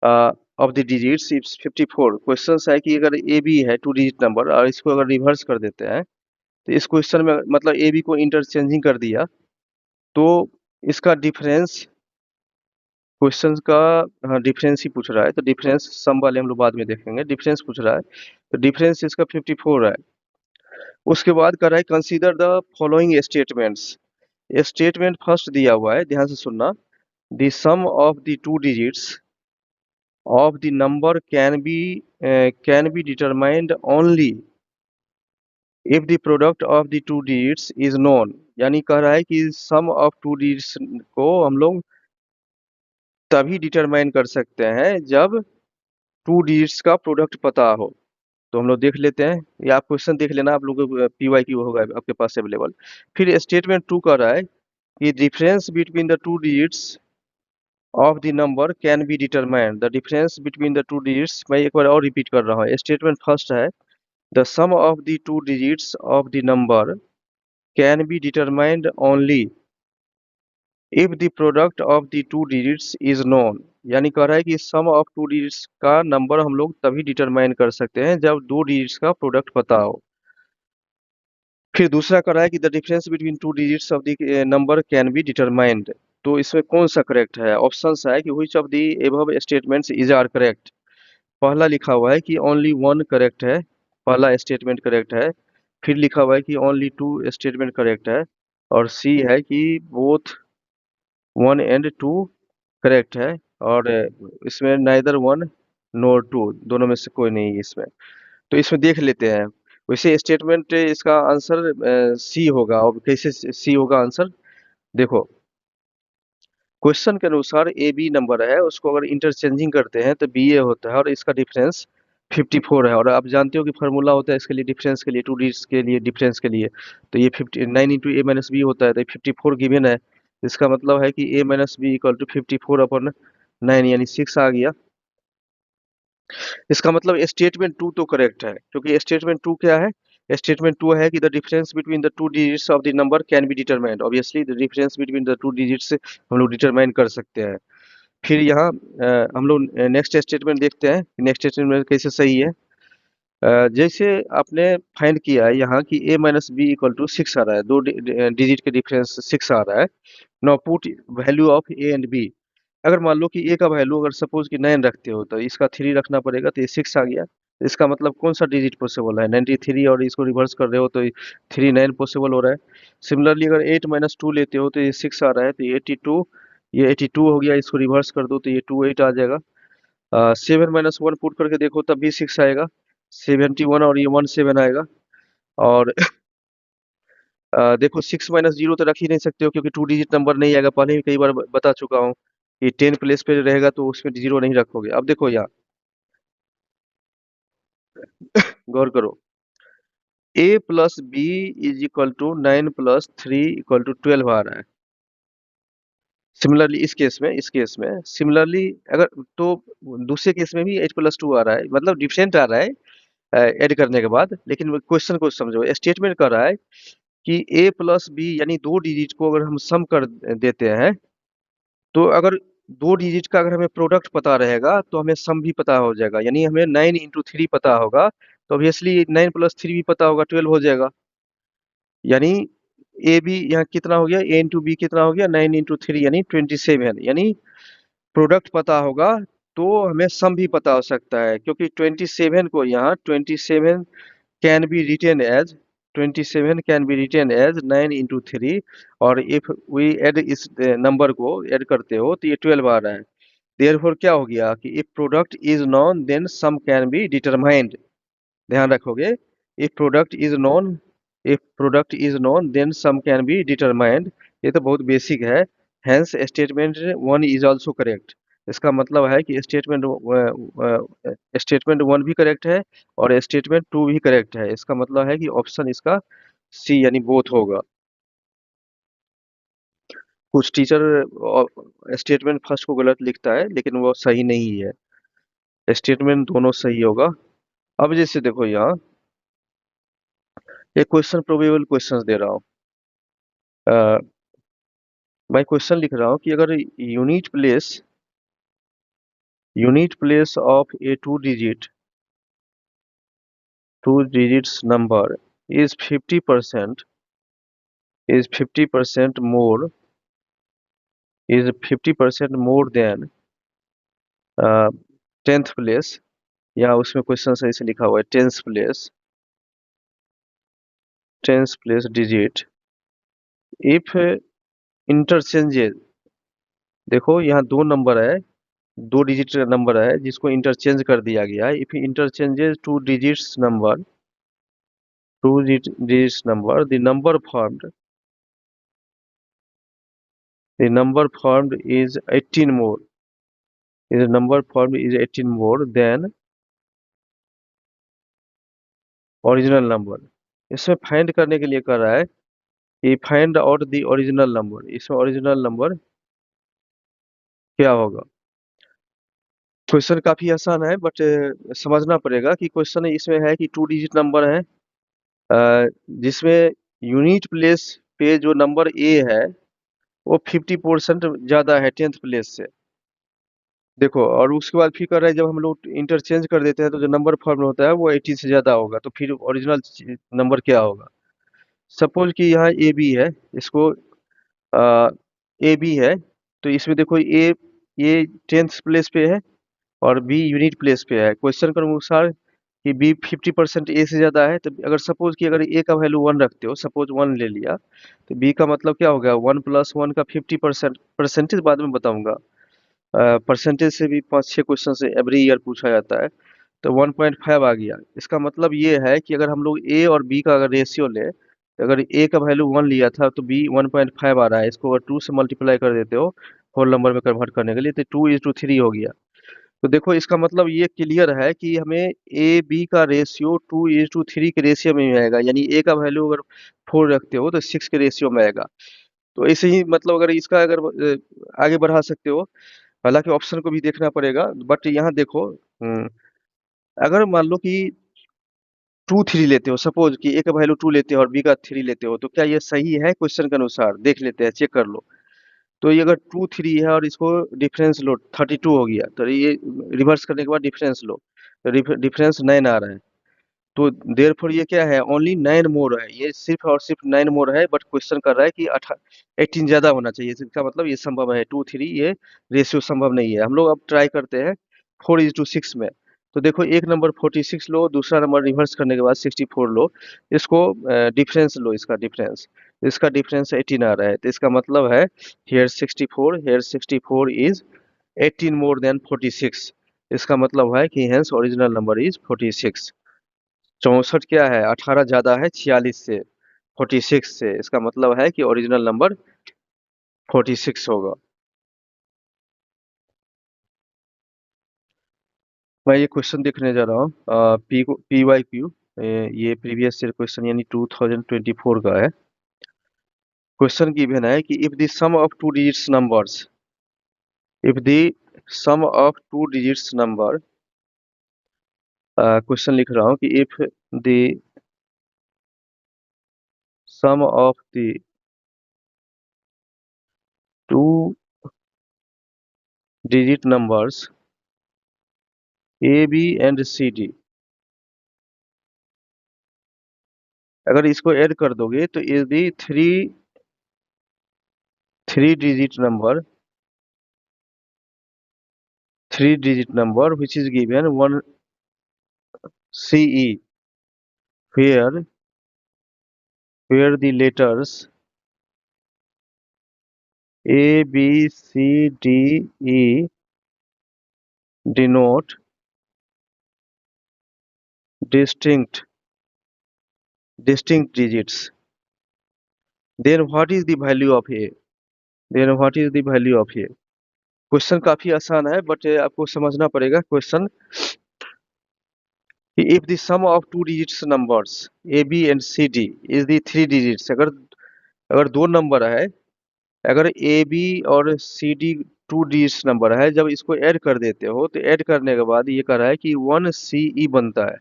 A: of the digits is 54। Question है कि अगर ए बी है टू डिजिट नंबर और इसको अगर रिवर्स कर देते हैं, तो इस क्वेश्चन में मतलब ए बी को इंटरचेंजिंग कर दिया, तो इसका डिफरेंस, क्वेश्चन का, हाँ डिफरेंस ही पूछ रहा है, तो डिफरेंस सम वाले हम लोग बाद में देखेंगे, डिफरेंस पूछ रहा है, तो डिफरेंस इसका 54 है। उसके बाद कर रहा है consider the following statements. Statement first दिया हुआ है, ध्यान से सुनना। The sum of the two digits of the number can be determined only if the product of the two digits is known. यानी कह रहा है कि सम ऑफ टू डिजिट्स को हम लोग तभी डिटरमाइन कर सकते हैं जब टू डिजिट्स का प्रोडक्ट पता हो। तो हम लोग देख लेते हैं, या आप क्वेश्चन देख लेना, आप लोगों को पीवाई क्यू होगा आपके पास अवेलेबल। फिर स्टेटमेंट टू कर रहा है कि difference between the two digits of the number can be determined. The difference between the two digits, मैं एक बार और रिपीट कर रहा हूँ। स्टेटमेंट फर्स्ट है the sum of the two digits of the number can be determined only if the product of the two digits is known. यानी कह रहा है कि सम ऑफ टू डिजिट्स का नंबर हम लोग तभी डिटरमाइन कर सकते हैं जब दो डिजिट्स का प्रोडक्ट पता हो। फिर दूसरा कर रहा है कि the difference between two digits of the number can be determined. तो इसमें कौन सा करेक्ट है? ऑप्शंस है कि which of the above statements is are correct. पहला लिखा हुआ है कि ओनली वन करेक्ट है, पहला स्टेटमेंट करेक्ट है। फिर लिखा हुआ है कि ओनली टू स्टेटमेंट करेक्ट है। और सी है कि both one and two correct है। और इसमें नाइदर वन नोर टू, दोनों में से कोई नहीं है इसमें। तो इसमें देख लेते हैं। वैसे स्टेटमेंट इसका आंसर सी होगा। और कैसे सी होगा आंसर? देखो, क्वेश्चन के अनुसार ए बी नंबर है, उसको अगर इंटरचेंजिंग करते हैं तो बी ए होता है, और इसका डिफरेंस 54 है। और आप जानते हो कि फार्मूला होता है इसके लिए, डिफरेंस के लिए, टू डिजिट्स के लिए, डिफरेंस के लिए। तो ये 59 इंटू ए माइनस बी होता है, तो 54 गिवन है। इसका मतलब है कि ए माइनस बी इक्वल टू 54/9, यानी 6 आ गया। इसका मतलब स्टेटमेंट टू तो करेक्ट है, क्योंकि स्टेटमेंट टू क्या है? स्टेटमेंट टू है कि the difference between the two digits of the number can be determined. Obviously the difference between the two digits हम लोग डिटरमाइन कर सकते हैं। फिर यहाँ हम लोग नेक्स्ट स्टेटमेंट देखते हैं, नेक्स्ट स्टेटमेंट कैसे सही है। जैसे आपने फाइंड किया है यहाँ कि a minus b equal to 6 आ रहा है, दो डिजिट के डिफरेंस 6 आ रहा है। Now put value of a and b। अगर मान लो कि a का वैल्यू अगर सपोज कि 9 रखते हो, तो इसका 3 रखना पड़ेगा, तो ये 6 आ गया। इसका मतलब कौन सा डिजिट पॉसिबल है? 93, और इसको रिवर्स कर रहे हो तो 3 9 पॉसिबल हो रहा है। सिमिलरली अगर 8 माइनस 2 लेते हो तो ये 6 आ रहा है, तो ये 82, ये 82 हो गया। इसको रिवर्स कर दो तो ये 28 आ जाएगा। 7 - 1 पुट करके देखो तब भी 6 आएगा। 71, और ये 17 आएगा। और देखो 6 - 0 तो रख ही नहीं सकते हो, क्योंकि टू डिजिट नंबर नहीं आएगा। पहले भी कई बार बता चुका हूँ कि 10 प्लेस पे रहेगा तो उसमें 0 नहीं रखोगे। अब देखो यहाँ गौर करो, a plus b is equal to 9 + 3 = 12 आ रहा है। सिमिलरली इस केस में सिमिलरली अगर, तो दूसरे केस में भी 8 + 2 आ रहा है, मतलब डिफरेंट आ रहा है ऐड करने के बाद। लेकिन क्वेश्चन को समझो, स्टेटमेंट कर रहा है कि a प्लस बी यानी दो डिजिट को अगर हम सम कर देते हैं, तो अगर दो डिजिट का अगर हमें प्रोडक्ट पता रहेगा तो हमें सम भी पता हो जाएगा। यानी हमें 9 × 3 पता होगा, तो ऑब्वियसली 9 + 3 भी पता होगा, 12 हो जाएगा। यानी ए बी यहाँ कितना हो गया, ए इंटू बी कितना हो गया, 9 × 3 यानी 27। यानी प्रोडक्ट पता होगा तो हमें सम भी पता हो सकता है, क्योंकि 27 को यहाँ 27 कैन बी रिटेन एज 9 × 3। और इफ वी ऐड इस नंबर को ऐड करते हो तो ये 12 आ रहा है। देयरफॉर क्या हो गया कि if product is known then sum can be determined. ध्यान रखोगे, if product is known if product is known then sum can be determined. ये तो बहुत बेसिक है। Hence statement one is also correct. इसका मतलब है कि स्टेटमेंट वन भी करेक्ट है और स्टेटमेंट टू भी करेक्ट है। इसका मतलब है कि ऑप्शन इसका सी यानी बोथ होगा। कुछ टीचर स्टेटमेंट फर्स्ट को गलत लिखता है, लेकिन वो सही नहीं है, स्टेटमेंट दोनों सही होगा। अब जैसे देखो यहाँ एक क्वेश्चन, प्रोबेबल क्वेश्चन दे रहा हूँ। मैं क्वेश्चन लिख रहा हूँ कि अगर unit place of A to digits number is 50% is 50% more is 50% more than tenth place, या उसमें क्वेश्चन सही से लिखा हुआ है tenth place digit if interchanges. देखो यहाँ दो नंबर है, दो डिजिट नंबर है जिसको इंटरचेंज कर दिया गया है। If interchanges to digits number the number formed is 18 more is number formed is 18 more than original number. इसमें फाइंड करने के लिए कर रहा है कि find out the original number. इसमें ओरिजिनल नंबर क्या होगा। क्वेश्चन काफी आसान है, बट समझना पड़ेगा कि क्वेश्चन इसमें है कि टू डिजिट नंबर है, जिसमें यूनिट प्लेस पे जो नंबर ए है वो 50% ज्यादा है टेंथ प्लेस से। देखो, और उसके बाद फिर कर रहा है जब हम लोग इंटरचेंज कर देते हैं तो जो नंबर फॉर्म होता है वो 80 से ज्यादा होगा, तो फिर ओरिजिनल नंबर क्या होगा। सपोज कि यहाँ ए बी है, इसको ए बी है, तो इसमें देखो ए टेंथ प्लेस पे है और बी यूनिट प्लेस पे है। क्वेश्चन के अनुसार कि बी 50% ए से ज्यादा है, तो अगर सपोज कि अगर ए का वैल्यू 1 रखते हो, सपोज 1 ले लिया, तो बी का मतलब क्या हो गया, 1+1 का 50%। परसेंटेज बाद में बताऊंगा, परसेंटेज से भी 5-6 क्वेश्चन से एवरी ईयर पूछा जाता है। तो 1.5 आ गया। इसका मतलब ये है कि अगर हम लोग ए और बी का अगर रेशियो ले, तो अगर ए का वैल्यू 1 लिया था तो बी 1.5 आ रहा है। इसको अगर 2 से मल्टीप्लाई कर देते हो होल नंबर में कन्वर्ट करने के लिए, तो 2:3 हो गया। तो देखो, इसका मतलब ये क्लियर है कि हमें ए बी का रेशियो 2:3 के रेशियो में ही आएगा। यानी ए का वैल्यू अगर 4 रखते हो तो 6 के रेशियो में आएगा। तो ऐसे ही मतलब अगर इसका अगर आगे बढ़ा सकते हो, हालांकि ऑप्शन को भी देखना पड़ेगा, बट यहाँ देखो, अगर मान लो कि 2 3 लेते हो, सपोज कि ए का वैल्यू 2 लेते हो और बी का 3 लेते हो, तो क्या ये सही है क्वेश्चन के अनुसार, देख लेते हैं, चेक कर लो। तो ये अगर 2 3 है और इसको डिफरेंस लो 32 हो गया, तो ये रिवर्स करने के बाद डिफरेंस लो, तो डिफरेंस 9 आ रहा है। तो देयरफॉर ये क्या है, ओनली 9 मोर है, ये सिर्फ और सिर्फ 9 मोर है, बट क्वेश्चन कर रहा है कि 18 ज्यादा होना चाहिए। इसका मतलब ये संभव है, 2 3 ये रेशियो संभव नहीं है। हम लोग अब ट्राई करते हैं 4:6 में। तो देखो, एक नंबर 46 लो, दूसरा नंबर रिवर्स करने के बाद 64 लो, इसको डिफरेंस लो, इसका डिफरेंस 18 आ रहा है। तो इसका मतलब है हियर 64 इज 18 मोर देन 46। इसका मतलब है कि हेंस ओरिजिनल नंबर इज 46। 64 क्या है, 18 ज्यादा है 46 से, 46 से। इसका मतलब है कि ओरिजिनल नंबर 46 होगा। मैं ये क्वेश्चन देखने जा रहा हूँ, PYQ, ये प्रीवियस ईयर क्वेश्चन यानी 2024 का है। क्वेश्चन गिवन है कि if the sum of two digits number, question लिख रहा हूँ कि if the sum of the two digit numbers AB and CD, अगर इसको ऐड कर दोगे तो is the three digit number which is given 1 CE, where the letters A B C D E denote distinct digits, then what is the value of A? क्वेश्चन काफी आसान है, but आपको समझना पड़ेगा क्वेश्चन कि if the sum of two digits numbers a B and c d is the three digits, अगर अगर दो नंबर है, अगर ए बी और c d two digits number है, जब इसको ऐड कर देते हो तो ऐड करने के बाद ये कह रहा है कि 1 CE बनता है।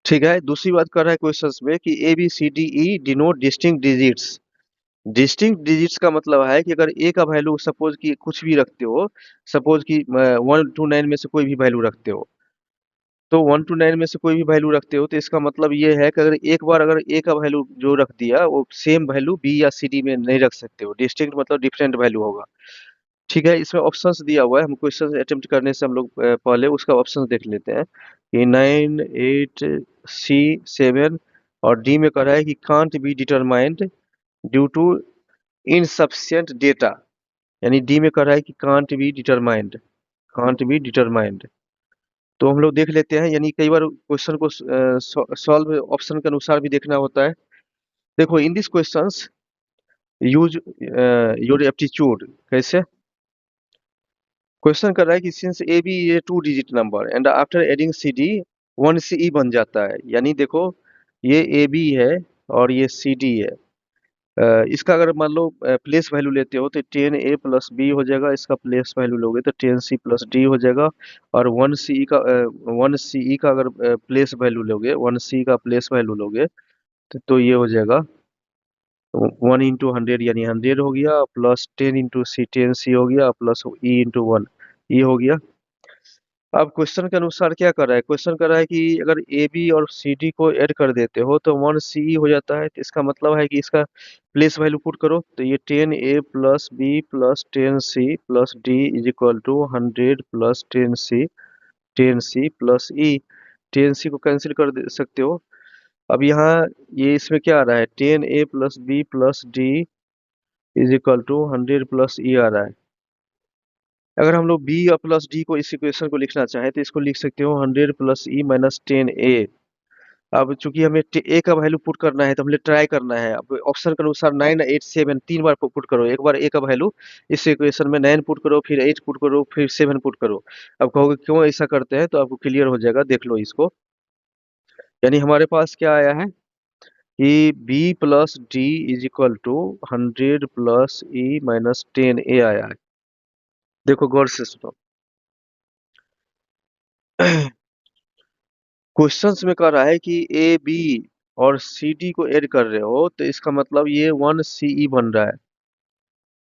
A: ठीक है, दूसरी बात कर रहा है क्वेश्चंस में कि a b c d e denote distinct digits. Distinct digits का मतलब है कि अगर ए का वैल्यू सपोज कि कुछ भी रखते हो, सपोज कि 1 to 9 में से कोई भी वैल्यू रखते हो, तो 1 to 9 में से कोई भी वैल्यू रखते हो तो इसका मतलब ये है कि अगर एक बार अगर ए का वैल्यू जो रख दिया वो सेम वैल्यू बी या सी डी में नहीं रख सकते हो। डिस्टिंक्ट मतलब डिफरेंट वैल्यू होगा। ठीक है, इसमें ऑप्शंस दिया हुआ है, हम क्वेश्चन अटेम्प्ट करने से हम लोग पहले उसका ऑप्शंस देख लेते हैं कि 9 8 C 7 और डी में कह रहा है कि can't be determined due to insufficient data. यानी डी में कह रहा है कि कांट बी डिटरमाइंड। तो हम लोग देख लेते हैं, यानी कई बार क्वेश्चन को सॉल्व ऑप्शन के अनुसार भी देखना होता है। देखो, in this questions use your aptitude. कैसे? क्वेश्चन कर रहा है कि सिंस ए बी ये 2 digit number and after adding c d 1 CE बन जाता है। यानी देखो, ये ए बी है और ये सी डी है। इसका अगर मान लो प्लेस वैल्यू लेते हो तो 10A+B हो जाएगा। इसका प्लेस वैल्यू लोगे तो 10C+D हो जाएगा। और 1 CE का अगर प्लेस वैल्यू लोगे, 1C का प्लेस वैल्यू लोगे तो ये हो जाएगा 1 × 100 यानी 100 हो गया, प्लस 10 × C 10C हो गया, प्लस E × 1 ये हो गया। अब क्वेश्चन के अनुसार क्या कर रहा है? क्वेश्चन कर रहा है कि अगर ए बी और सी डी को ऐड कर देते हो तो 1 CE हो जाता है। तो इसका मतलब है कि इसका प्लेस वैल्यू पुट करो तो ये 10A+B+10C+D is equal to 100+10C +E। 10C को कैंसिल कर सकते हो। अब यहाँ ये इसमें क्या आ रहा है? 10A+B+D is equal to 100+E आ रहा है। अगर हम लोग बी या प्लस डी को इस इक्वेशन को लिखना चाहें तो इसको लिख सकते हो 100+E-10A। अब चूंकि हमें ए का वैल्यू पुट करना है तो हमें ट्राई करना है। अब ऑप्शन के अनुसार 9 8 7 तीन बार पुट करो। एक बार ए का वैल्यू इस इक्वेशन में 9 पुट करो, फिर 8 पुट करो, फिर 7 पुट करो। अब कहोगे क्यों ऐसा करते हैं, तो आपको क्लियर हो जाएगा, देख लो इसको। यानी हमारे पास क्या आया है कि B+D is equal to 100+E-10A आया है। देखो गौर से सुनो। क्वेश्चंस में कह रहा है कि ए बी और सी डी को ऐड कर रहे हो तो इसका मतलब ये 1 CE बन रहा है।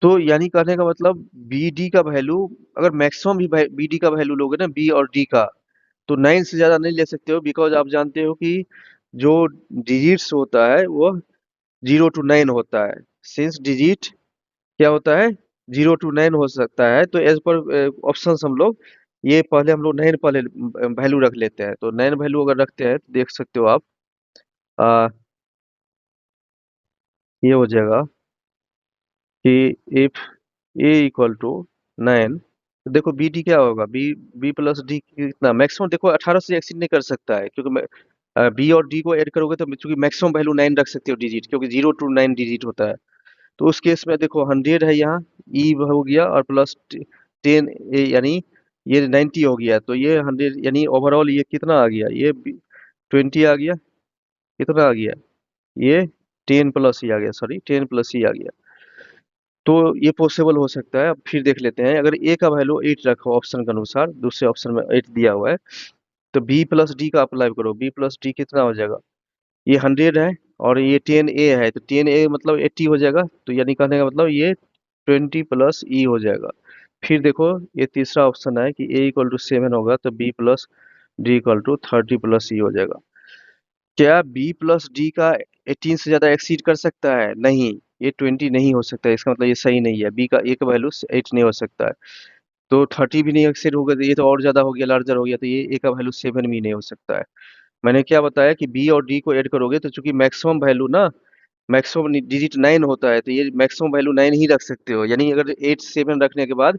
A: तो यानी कहने का मतलब बी डी का वैल्यू, अगर मैक्सिमम भी बी डी का वैल्यू लोगे ना, बी और डी का, तो 9 से ज्यादा नहीं ले सकते हो। बिकॉज आप जानते हो कि जो डिजिट्स होता है वो 0 to 9 होता है। सिंस डिजिट क्या होता है, 0 to 9 हो सकता है। तो एज पर ऑप्शन हम लोग ये पहले हम लोग 9 पहले वैल्यू रख लेते हैं। तो 9 वैल्यू अगर रखते हैं तो देख सकते हो आप, आ, ये हो जाएगा कि इफ ए इक्वल टू 9, तो देखो बी डी क्या होगा, बी प्लस डी कितना मैक्सिमम, देखो 18 से एक्सीड नहीं कर सकता है, क्योंकि बी और डी को ऐड करोगे तो चूंकि मैक्सिमम वैल्यू 9 रख सकते हो डिजिट, क्योंकि 0 to 9 डिजिट होता है। तो उस केस में देखो 100 है यहाँ, ई हो गया, और प्लस 10 यानी ये 90 हो गया। तो ये 100 यानी ओवरऑल ये कितना आ गया, ये 20 आ गया। कितना आ गया ये, 10 प्लस ही आ गया, सॉरी 10 प्लस ही आ गया। तो ये पॉसिबल हो सकता है। अब फिर देख लेते हैं, अगर ए का वैल्यू 8 रखो ऑप्शन के अनुसार, दूसरे ऑप्शन में 8 दिया हुआ है, तो बी प्लस डी का अप्लाई करो। बी प्लस डी कितना हो जाएगा, ये 100 है और ये 10A है, तो 10A मतलब 80 हो जाएगा। तो यानी कहने का मतलब ये 20 + E हो जाएगा। फिर देखो ये तीसरा ऑप्शन है कि A = 7 होगा, तो B+D = 30 + E हो जाएगा। क्या B+D का 18 से ज्यादा एक्सीड कर सकता है? नहीं, ये 20 नहीं हो सकता है। इसका मतलब ये सही नहीं है, बी का ए का वैल्यू 8 नहीं हो सकता है। तो 30 भी नहीं एक्सीड होगा तो ये तो और ज्यादा हो गया, लार्जर हो गया, तो ये ए का वैल्यू 7 भी नहीं हो सकता है। मैंने क्या बताया कि बी और डी को ऐड करोगे तो चूंकि मैक्सिमम वैल्यू ना, मैक्सिमम डिजिट 9 होता है, तो ये मैक्सिमम वैल्यू 9 ही रख सकते हो। यानी अगर 8 7 रखने के बाद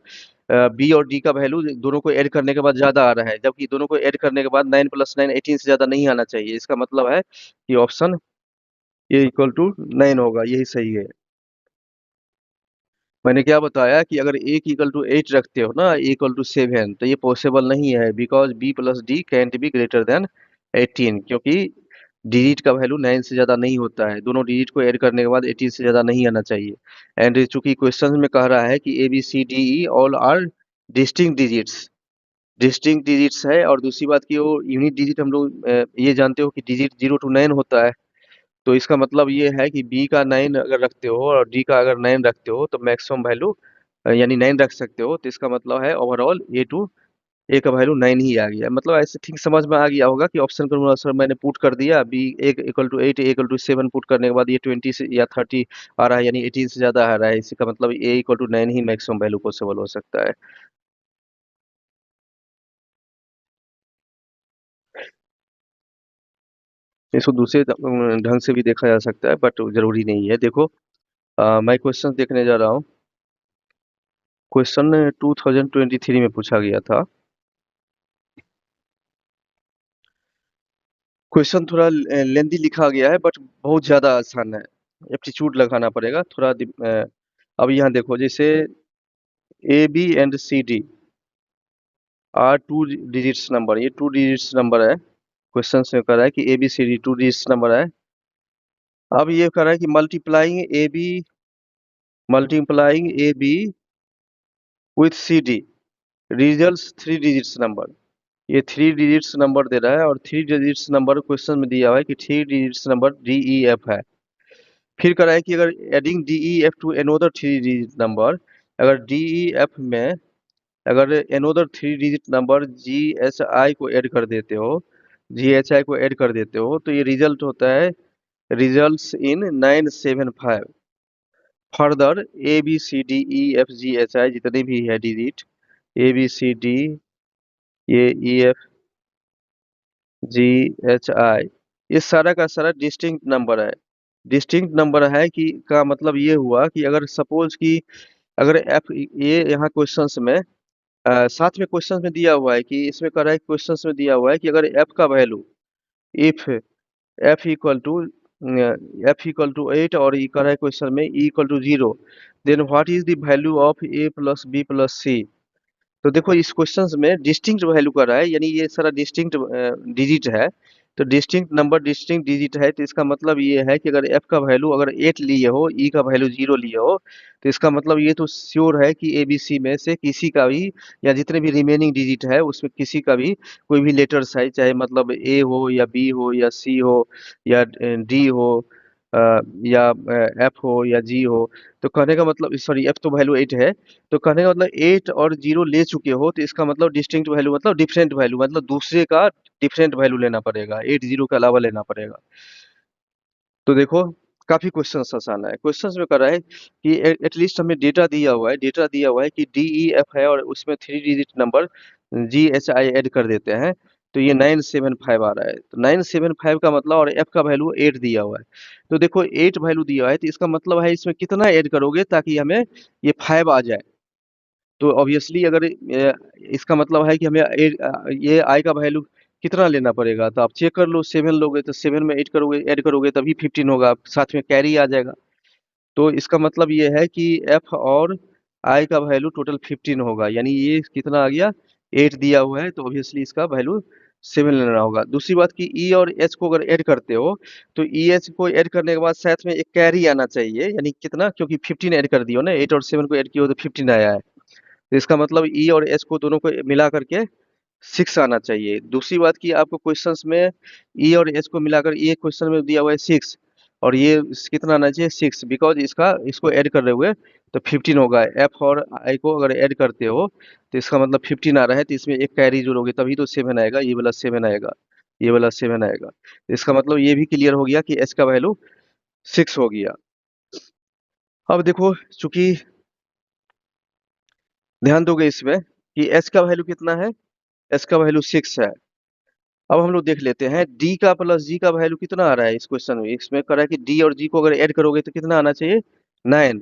A: बी और डी का वैल्यू दोनों को ऐड करने के बाद ज्यादा आ रहा है, जबकि दोनों को ऐड करने के बाद 9 + 9 18 से ज्यादा नहीं आना चाहिए। इसका मतलब है कि ऑप्शन ए इक्वल टू 9 होगा, यही सही है। मैंने क्या बताया कि अगर ए इक्वल टू 8 रखते हो ना, ए इक्वल टू 7, तो ये पॉसिबल नहीं है, because b plus d can't be greater than 18, क्योंकि डिजिट का वैल्यू 9 से ज्यादा नहीं होता है। दोनों डिजिट को ऐड करने के बाद 18 से ज्यादा नहीं आना चाहिए। एंड चूंकि क्वेश्चन में कह रहा है कि a b c d e all are distinct digits, distinct digits है, और दूसरी बात की वो यूनिक डिजिट हम लोग ये जानते हो कि डिजिट 0 to 9 होता है। तो इसका मतलब ये है कि बी का 9 अगर रखते हो और डी का अगर 9 रखते हो तो मैक्सिमम वैल्यू यानी 9 रख सकते हो, तो इसका मतलब है ओवरऑल ए का वैल्यू 9 ही आ गया। मतलब ऐसे ठीक समझ में आ गया होगा कि ऑप्शन का आंसर मैंने पुट कर दिया, b a equal to 8, a equal to 7 put करने के बाद ये 20 से या 30 आ रहा है, यानी 18 से ज्यादा आ रहा है। इसी का मतलब ए इक्वल टू 9 ही मैक्सिमम वैल्यू पॉसिबल हो सकता है। इसको दूसरे ढंग से भी देखा जा सकता है, बट जरूरी नहीं है। देखो मैं क्वेश्चन देखने जा रहा हूँ। क्वेश्चन 2023 में पूछा गया था। क्वेश्चन थोड़ा लेंदी लिखा गया है, बट बहुत ज्यादा आसान है। एप्टीट्यूड लगाना पड़ेगा थोड़ा अब यहाँ देखो, जैसे a B and c d are two digits number, ये टू डिजिट्स नंबर है। क्वेश्चन में कह रहा है कि a b c d two digits number है। अब ये कह रहा है कि multiplying a b with c d results three digits number. ये थ्री डिजिट्स नंबर दे रहा है, और थ्री डिजिट्स नंबर क्वेश्चन में दिया हुआ है कि three digits number D e F है। फिर कह रहा है कि अगर adding D e F two another three digit number, अगर डी ई एफ में अगर एनोदर थ्री डिजिट नंबर जी एच आई को ऐड कर देते हो, जी एच आई को ऐड कर देते हो, तो ये रिजल्ट होता है results in 975। Further a b c d e f g h I जितने भी है digit, a b c d ये ई एफ जी एच आई, ये सारा का सारा डिस्टिंक्ट नंबर है। डिस्टिंक्ट नंबर है कि का मतलब ये हुआ कि अगर सपोज कि अगर एफ ये यहाँ क्वेश्चंस में साथ में क्वेश्चंस में दिया हुआ है कि इसमें कह रहा है क्वेश्चंस में दिया हुआ है कि अगर एफ का value if F equal to F equal to 8 और ई कर रहा है क्वेश्चन में E equal to 0, then what is the value of A plus B plus C. तो देखो इस क्वेश्चंस में डिस्टिंक्ट वैल्यू कर रहा है, यानी ये सारा डिस्टिंक्ट डिजिट है। तो डिस्टिंक्ट नंबर डिस्टिंक्ट डिजिट है, तो इसका मतलब ये है कि अगर एफ का वैल्यू अगर 8 लिए हो, ई का वैल्यू 0 लिए हो, तो इसका मतलब ये तो श्योर है कि एबीसी में से किसी का भी या जितने भी रिमेनिंग डिजिट है उसमें किसी का भी कोई भी लेटर्स है, चाहे मतलब ए हो या बी हो या सी हो या डी हो या एफ हो या जी हो। तो कहने का मतलब सॉरी, एफ तो वैल्यू 8 है, तो कहने का मतलब 8 और 0 ले चुके हो, तो इसका मतलब डिस्टिंक्ट वैल्यू मतलब डिफरेंट वैल्यू, मतलब दूसरे का डिफरेंट वैल्यू लेना पड़ेगा, 8 0 के अलावा लेना पड़ेगा। तो देखो काफी क्वेश्चंस आसान है। क्वेश्चंस में कर रहा है कि एटलीस्ट हमें डेटा दिया हुआ है, डेटा दिया हुआ है कि डी ई एफ है और उसमें three digit number ji h I add कर देते हैं, तो ये 975 आ रहा है। तो 975 का मतलब और एफ का वैल्यू 8 दिया हुआ है। तो देखो 8 वैल्यू दिया हुआ है, तो इसका मतलब है इसमें कितना ऐड करोगे ताकि हमें ये 5 आ जाए। तो ऑब्वियसली अगर इसका मतलब है कि हमें ये आई का वैल्यू कितना लेना पड़ेगा, तो आप चेक कर लो। 7 लोगे तो 7 में ऐड करोगे तभी 15 होगा, साथ में कैरी आ जाएगा। तो इसका मतलब ये है कि एफ और आई का वैल्यू टोटल 15 होगा, यानी ये कितना आ गया 8 दिया हुआ है, तो ऑब्वियसली इसका वैल्यू 7 लेना होगा। दूसरी बात कि ई और एच को अगर ऐड करते हो, तो ई एच को ऐड करने के बाद साथ में एक कैरी आना चाहिए, यानी कितना, क्योंकि 15 ऐड कर दियो ना, 8 और 7 को ऐड किया हो तो 15 आया है। तो इसका मतलब ई और एच को दोनों को मिला करके 6 आना चाहिए। दूसरी बात कि आपको क्वेश्चंस में ई और एच को मिलाकर ये क्वेश्चन में दिया हुआ है 6, और ये कितना आना चाहिए 6, बिकॉज इसका इसको ऐड कर रहे हुए तो 15 होगा। एफ और आई को अगर ऐड करते हो तो इसका मतलब 15 आ रहा है, तो इसमें एक कैरी जोड़ोगे तभी तो 7 आएगा, ये वाला 7 आएगा, ये वाला 7 आएगा। तो इसका मतलब ये भी क्लियर हो गया कि एच का वैल्यू 6 हो गया। अब देखो चूंकि ध्यान दोगे इसमें कि एच का वैल्यू कितना है, एच का वैल्यू 6 है। अब हम लोग देख लेते हैं डी का प्लस जी का वैल्यू कितना आ रहा है इस क्वेश्चन में। इसमें कह रहा है कि डी और जी को अगर ऐड करोगे तो कितना आना चाहिए 9।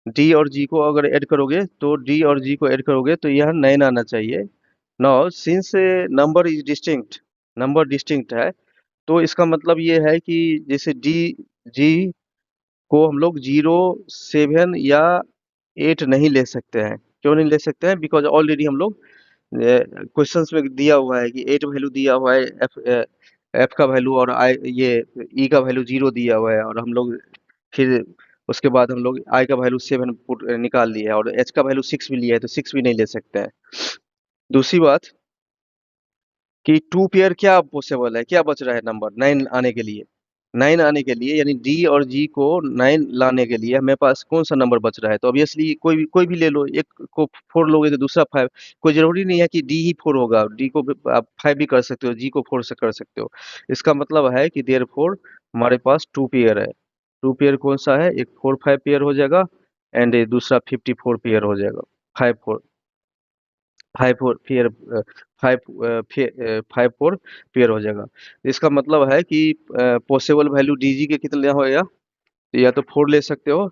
A: डी और जी को अगर ऐड करोगे तो डी और जी को ऐड करोगे तो यह 9 आना चाहिए। Now since number is distinct, number distinct है, तो इसका मतलब ये है कि जैसे डी जी को हम लोग 0 7 या 8 नहीं ले सकते हैं। क्यों नहीं ले सकते हैं, बिकॉज ऑलरेडी हम लोग क्वेश्चंस में दिया हुआ है कि 8 वैल्यू दिया हुआ है, एफ का वैल्यू, और आई ये ई का वैल्यू 0 दिया हुआ है, और हम लोग फिर उसके बाद हम लोग आई का वैल्यू 7 पुट निकाल लिया है, और एच का वैल्यू 6 भी लिया है, तो 6 भी नहीं ले सकते हैं। दूसरी बात कि टू पेयर क्या पॉसिबल है, क्या बच रहा है नंबर 9 आने के लिए। 9 आने के लिए यानी डी और जी को 9 लाने के लिए हमें पास कौन सा नंबर बच रहा है, तो ऑब्वियसली कोई भी ले लो, एक को 4 लोगे तो दूसरा 5। कोई जरूरी नहीं है कि डी ही 4 होगा, डी को आप 5 भी कर सकते हो, जी को 4 से कर सकते हो। इसका मतलब है कि देयरफॉर हमारे पास टू पेयर है। टू पेयर कौन सा है, एक 4 5 पेयर हो जाएगा एंड दूसरा 54 पेयर हो जाएगा। 5 4 5 4 पेयर, 5 4 पेयर हो जाएगा। इसका मतलब है कि पॉसिबल वैल्यू डीजी के कितने होगा, या तो 4 ले सकते हो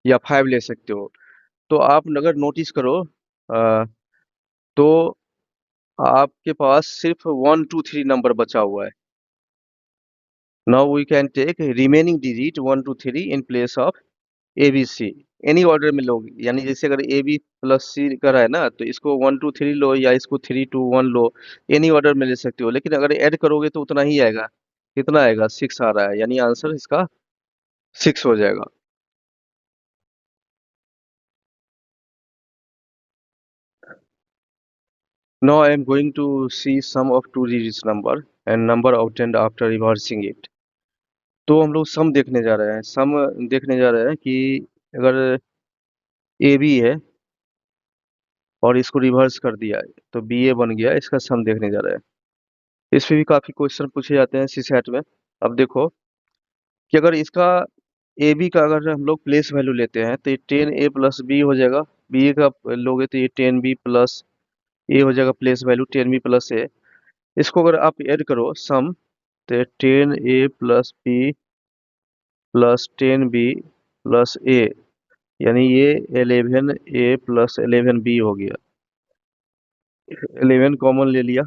A: या 5 ले सकते हो। तो आप अगर नोटिस करो तो आपके पास सिर्फ 1 2 3 नंबर बचा हुआ है। Now we can take remaining digit 1 2 3 in place of A b c. Any order में लोग, यानी जैसे अगर ए बी प्लस सी कर रहा है ना, तो इसको 1 2 3 लो या इसको 3 2 1 लो, एनी ऑर्डर में ले सकते हो। लेकिन अगर ऐड करोगे तो उतना ही आएगा। कितना आएगा, 6 आ रहा है, यानी आंसर इसका 6 हो जाएगा। Now I am going to see sum of two digits number and number obtained after reversing it। तो हम लोग सम देखने जा रहे हैं। सम देखने जा रहे हैं कि अगर ए बी है और इसको रिवर्स कर दिया है तो बी ए बन गया, इसका सम देखने जा रहे हैं। इस पे भी काफी क्वेश्चन पूछे जाते हैं सी सेट में। अब देखो कि अगर इसका ए बी का अगर हम लोग प्लेस वैल्यू लेते हैं तो ये 10 a + b हो जाएगा। बी ए का लोगे तो ये 10 b + a हो जाएगा, प्लेस वैल्यू 10 b + a। इसको अगर आप ऐड करो सम, तो 10a + b + 10b + a, यानी ये 11a + 11b हो गया। 11 कॉमन ले लिया,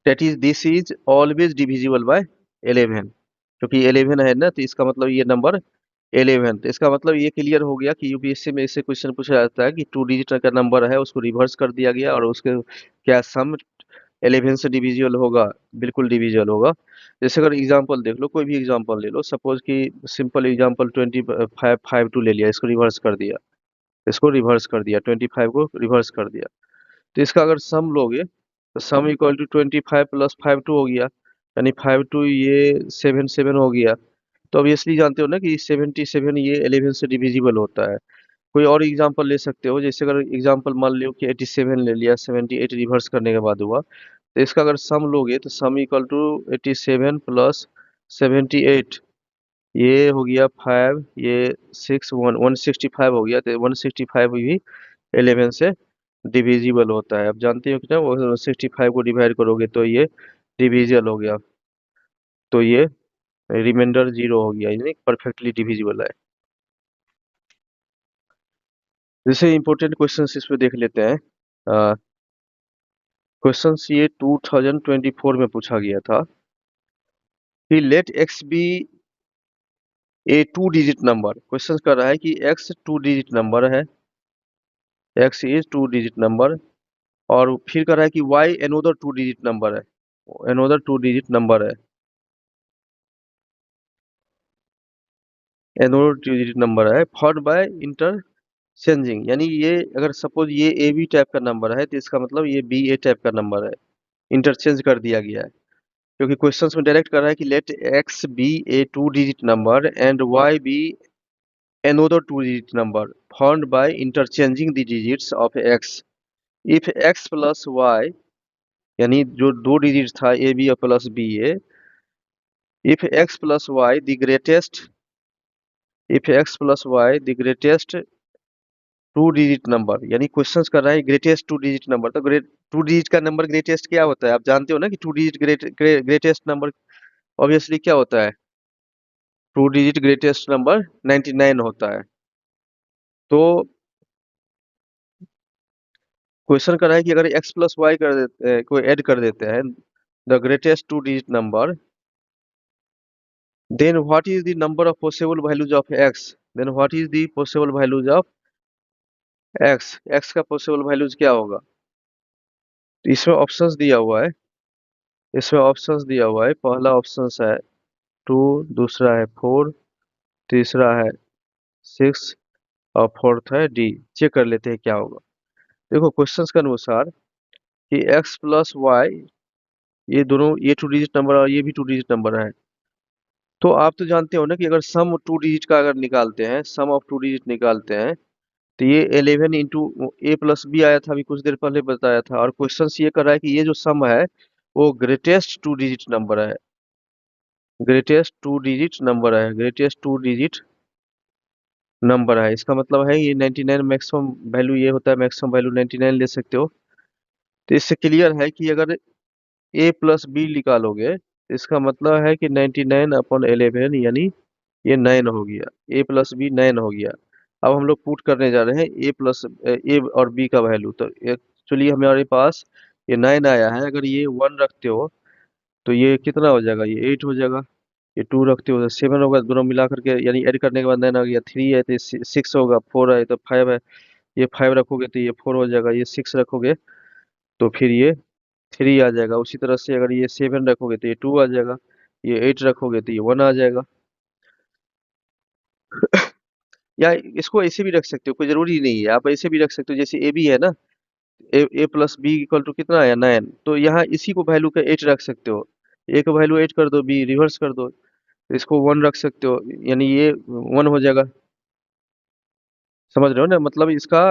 A: that is this is always divisible by 11। क्योंकि 11 है ना, तो इसका मतलब ये नंबर 11। तो इसका मतलब ये क्लियर हो गया कि यूपीएससी में इससे क्वेश्चन पूछा जाता है कि 2 डिजिट का नंबर है उसको रिवर्स कर दिया गया और उसके क्या सम 11 से डिविजिबल होगा, बिल्कुल डिविजिबल होगा। जैसे अगर एग्जांपल देख लो, कोई भी एग्जांपल ले लो, सपोज कि सिंपल एग्जांपल 25 ले लिया, इसको रिवर्स कर दिया, 25 को रिवर्स कर दिया। तो इसका अगर सम लोगे तो सम इक्वल टू 25 + 5 2 हो गया, यानी 5 2 ये 7 7 हो गया। तो ऑब्वियसली जानते हो ना कि 77 ये 11 से डिविजिबल होता है। कोई और एग्जांपल ले सकते हो, जैसे अगर एग्जांपल मान लो कि 87 ले लिया, 78 रिवर्स करने के बाद हुआ, तो इसका अगर सम लोगे तो सम इक्वल टू 87 + 78, ये हो गया 5, ये 6 165 हो गया। तो 165 भी 11 से डिविजिबल होता है। अब जानते हो कि ना, वो 165 को डिवाइड करोगे तो ये डिविजिबल हो गया, तो ये रिमाइंडर 0 हो गया, यानी परफेक्टली डिविजिबल है। जैसे इंपॉर्टेंट क्वेश्चंस इस पे देख लेते हैं। क्वेश्चंस ये 2024 में पूछा गया था कि let x be a 2 digit number. Question कर रहा है कि एक्स 2 डिजिट नंबर है, एक्स इज 2 डिजिट नंबर, और फिर कर रहा है कि वाई एनोदर 2 डिजिट नंबर है, एनोदर 2 डिजिट नंबर है, एनोदर 2 डिजिट नंबर है फॉर्ड बाय इंटरचेंजिंग। यानी ये अगर सपोज ये ए बी टाइप का नंबर है तो इसका मतलब ये बी ए टाइप का नंबर है, इंटरचेंज कर दिया गया है। क्योंकि क्वेश्चंस में डायरेक्ट कर रहा है कि let x be a 2 digit number and y be another 2 digit number formed by interchanging the digits of x। if x plus y, यानी जो 2 डिजिट था a b plus b a, if x plus y the greatest, if x plus y the greatest 2 digit number, यानी questions कर रहा है greatest 2 digit number. तो great 2 digit का number greatest क्या होता है, आप जानते हो ना कि 2 डिजिट ग्रेटेस्ट नंबर ऑब्वियसली क्या होता है, 2 डिजिट ग्रेटेस्ट नंबर 99 होता है। तो क्वेश्चन कर रहा है कि अगर x प्लस वाई कर देते को ऐड कर देते हैं the greatest 2 digit number, then what is the number of possible values of x, then what is the possible values of x, x का पॉसिबल वैल्यूज क्या होगा। तो इसमें ऑप्शंस दिया हुआ है, इसमें ऑप्शंस दिया हुआ है, पहला ऑप्शन है 2, दूसरा है 4, तीसरा है 6 और फोर्थ है डी। चेक कर लेते हैं क्या होगा। देखो क्वेश्चंस के अनुसार कि x प्लस वाई, ये दोनों, ये टू डिजिट नंबर और ये भी टू डिजिट नंबर है। तो आप तो जानते हो ना कि अगर सम टू डिजिट का अगर निकालते हैं, सम ऑफ टू डिजिट निकालते हैं, तो ये 11 इंटू ए प्लस बी आया था, अभी कुछ देर पहले बताया था। और क्वेश्चन ये कर रहा है कि ये जो सम है वो ग्रेटेस्ट टू डिजिट नंबर है, ग्रेटेस्ट टू डिजिट नंबर है, ग्रेटेस्ट टू डिजिट नंबर है। इसका मतलब है ये 99 मैक्सिमम वैल्यू ये होता है, मैक्सिमम वैल्यू 99 ले सकते हो। तो इससे क्लियर है कि अगर ए प्लस बी निकालोगे तो इसका मतलब है कि 99 अपॉन 11 यानी ये 9 हो गया, ए प्लस बी 9 हो गया। अब हम लोग पुट करने जा रहे हैं ए प्लस ए और बी का वैल्यू। तो एक्चुअली हमारे पास ये 9 आया है, अगर ये 1 रखते हो तो ये कितना हो जाएगा, ये 8 हो जाएगा। ये 2 रखते हो तो 7 होगा, दोनों मिला करके यानी ऐड करने के बाद 9 आ गया। 3 है तो 6 होगा, 4 है तो 5 है, ये 5 रखोगे तो ये 4 हो जाएगा, ये 6 रखोगे तो फिर ये 3 आ जाएगा। उसी तरह से अगर ये 7 रखोगे तो ये 2 आ जाएगा, ये 8 रखोगे तो ये 1 आ जाएगा। या इसको ऐसे भी रख सकते हो, कोई जरूरी नहीं है, आप ऐसे भी रख सकते हो जैसे ए बी है ना, ए प्लस बी इक्वल टू कितना आया 9, तो यहाँ इसी को वैल्यू का 8 रख सकते हो। ए का वैल्यू 8 कर दो, बी रिवर्स कर दो, तो इसको 1 रख सकते हो, यानी ये 1 हो जाएगा। समझ रहे हो ना, मतलब इसका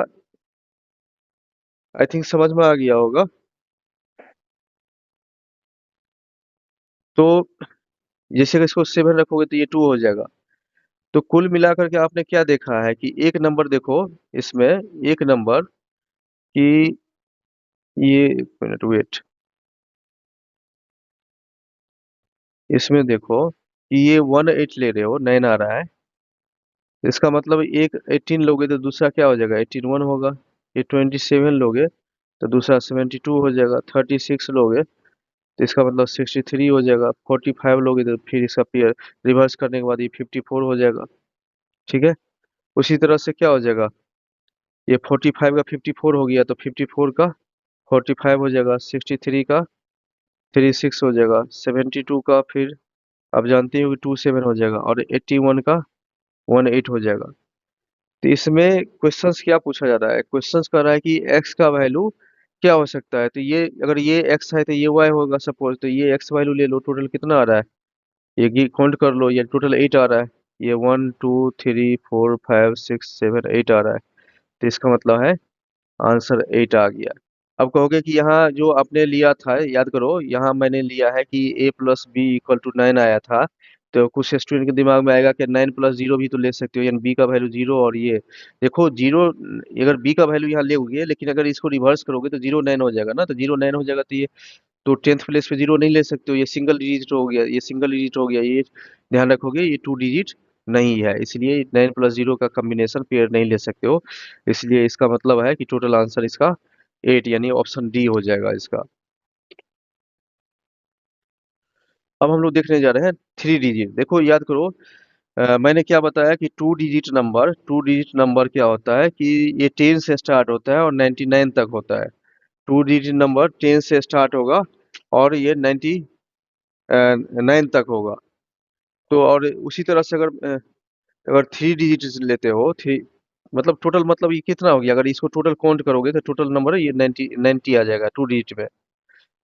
A: आई थिंक समझ में आ गया होगा। तो जैसे कि इसको 7 रखोगे तो ये 2 हो जाएगा। तो कुल मिलाकर के आपने क्या देखा है कि एक नंबर देखो इसमें, एक नंबर कि ये, एक मिनट वेट, इसमें देखो कि ये 18 ले रहे हो, 9 आ रहा है, इसका मतलब एक 18 लोगे तो दूसरा क्या हो जाएगा, 81 होगा। ये 27 लोगे तो दूसरा 72 हो जाएगा। 36 लोगे तो इसका मतलब 63 हो जाएगा। 45 लोगे तो फिर इसका पेयर रिवर्स करने के बाद ये 54 हो जाएगा। ठीक है, उसी तरह से क्या हो जाएगा, ये 45 का 54 हो गया तो 54 का 45 हो जाएगा, 63 का 36 हो जाएगा, 72 का फिर आप जानते हो कि 27 हो जाएगा, और 81 का 18 हो जाएगा। तो इसमें क्वेश्चंस क्या पूछा जा रहा है, क्वेश्चंस कर रहा है कि x का वैल्यू क्या हो सकता है। तो ये अगर ये x है तो ये y होगा सपोज, तो ये x वैल्यू ले लो, टोटल कितना आ रहा है, ये काउंट कर लो, ये टोटल 8 आ रहा है। ये 1 2 3 4 5 6 7 8 आ रहा है, तो इसका मतलब है आंसर 8 आ गया। अब कहोगे कि यहाँ जो आपने लिया था, याद करो यहाँ मैंने लिया है कि a plus b equal to 9 आया था, तो कुछ स्टूडेंट के दिमाग में आएगा कि 9 प्लस 0 भी तो ले सकते हो, यानी b का वैल्यू 0, और ये देखो 0, अगर b का वैल्यू यहाँ लोगे लेकिन अगर इसको रिवर्स करोगे तो 0 9 हो जाएगा ना, तो 0 9 हो जाएगा, तो ये तो 10th प्लेस पे 0 नहीं ले सकते हो, ये सिंगल डिजिट हो गया, ये सिंगल डिजिट हो गया, ये ध्यान रखोगे, ये टू डिजिट नहीं है, इसलिए 9 प्लस 0 का कॉम्बिनेशन पेयर नहीं ले सकते हो। इसलिए इसका मतलब है कि टोटल आंसर इसका 8 यानी ऑप्शन डी हो जाएगा इसका। अब हम लोग देखने जा रहे हैं थ्री डिजिट। देखो याद करो, मैंने क्या बताया कि टू डिजिट नंबर क्या होता है कि ये 10 से स्टार्ट होता है और 99 तक होता है। टू डिजिट नंबर 10 से स्टार्ट होगा और ये 99 तक होगा। तो और उसी तरह से अगर थ्री डिजिट लेते हो, थ्री मतलब टोटल, मतलब ये कितना हो गया, अगर इसको टोटल काउंट करोगे तो टोटल नंबर है ये 90 आ जाएगा टू डिजिट में।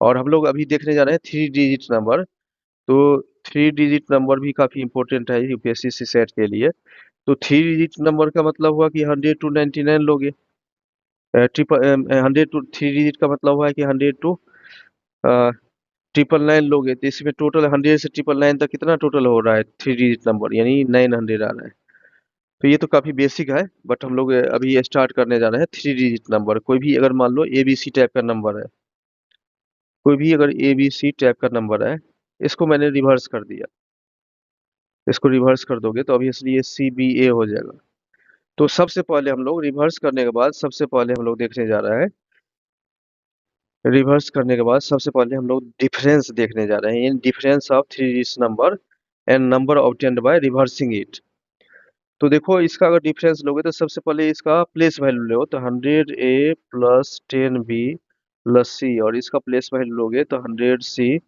A: और हम लोग अभी देखने जा रहे हैं थ्री डिजिट नंबर। तो थ्री डिजिट नंबर भी काफी इंपॉर्टेंट है यूपीएससी सेट के लिए। तो थ्री डिजिट नंबर का मतलब हुआ कि 100 to 99 लोगे, ट्रिपल 100 to 3 डिजिट का मतलब हुआ है कि 100 to 999 लोगे, तो इसमें टोटल 100 से 999 तक कितना टोटल हो रहा है थ्री डिजिट नंबर, यानी 900 आ रहा है। तो ये तो काफी बेसिक है, बट हम लोग अभी स्टार्ट करने जा रहे हैं थ्री डिजिट नंबर। कोई भी अगर मान लो एबीसी टाइप का नंबर है, कोई भी अगर एबीसी टाइप का नंबर है, इसको मैंने रिवर्स कर दिया, इसको रिवर्स कर दोगे तो ऑब्वियसली ये सी बी ए हो जाएगा। तो सबसे पहले हम लोग रिवर्स करने के बाद, सबसे पहले हम लोग देखने जा रहे हैं, रिवर्स करने के बाद सबसे पहले हम लोग डिफरेंस देखने जा रहे हैं, in difference of three digit number and number obtained by reversing it. तो देखो इसका अगर डिफरेंस लोगे तो सबसे पहले इसका प्लेस वैल्यू लो, तो 100 ए प्लस 10 बी प्लस सी, और इसका प्लेस वैल्यू लोगे तो 100 सी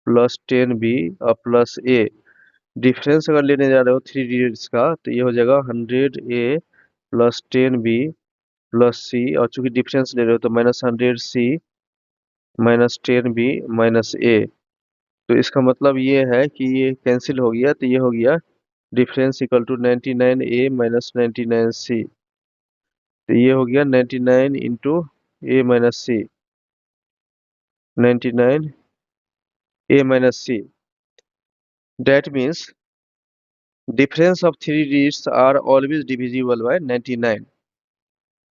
A: प्लस 10 बी प्लस ए। डिफरेंस अगर लेने जा रहे हो थ्री डिजिट्स का तो ये हो जाएगा 100 ए प्लस 10 बी प्लस सी, और चूंकि डिफरेंस ले रहे हो तो -100C -10B -A। तो इसका मतलब ये है कि ये कैंसिल हो गया, तो ये हो गया difference equal to 99A -99C। तो ये हो गया 99 into A-C, 99A-C। That means difference of three digits are always divisible by 99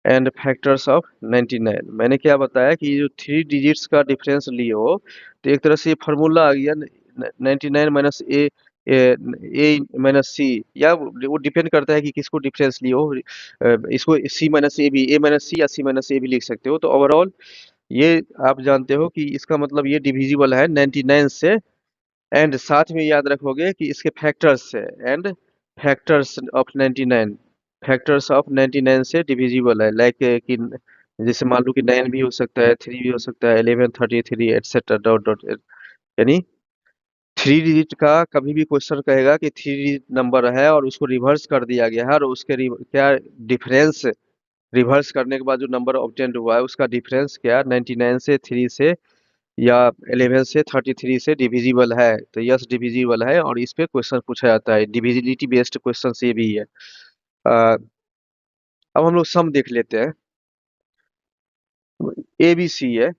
A: and factors of 99। मैंने क्या बताया कि जो थ्री डिजिट्स का डिफरेंस लिए हो तो एक तरह से ये फार्मूला आ गया 99 माइनस ए माइनस सी, या वो डिपेंड करता है कि किसको डिफरेंस लिए हो। इसको सी माइनस ए भी, ए माइनस सी या सी माइनस ए भी लिख सकते हो। तो ओवरऑल ये आप जानते हो कि इसका मतलब ये डिविजिबल है 99 से, एंड साथ में याद रखोगे कि इसके फैक्टर्स से, and factors of 99, factors of 99 से डिविजिबल है। लाइक कि जैसे मान लो कि 9 भी हो सकता है, 3 भी हो सकता है, 11, 33 एटसेट्रा डॉट डॉट। यानी थ्री डिजिट का कभी भी क्वेश्चन कहेगा कि थ्री डिजिट नंबर है और उसको रिवर्स कर दिया गया है, और उसके क्या डिफरेंस, रिवर्स करने के बाद जो नंबर ऑब्टेंड हुआ है उसका डिफरेंस क्या 99 से, 3 से, या 11 से, 33 से डिविजिबल है। तो यस डिविजिबल है, और इस पे क्वेश्चन पूछा जाता है। डिविजिबिलिटी बेस्ड क्वेश्चन ये भी है। अ, अब हम लोग सम देख लेते हैं। ए बी सी है,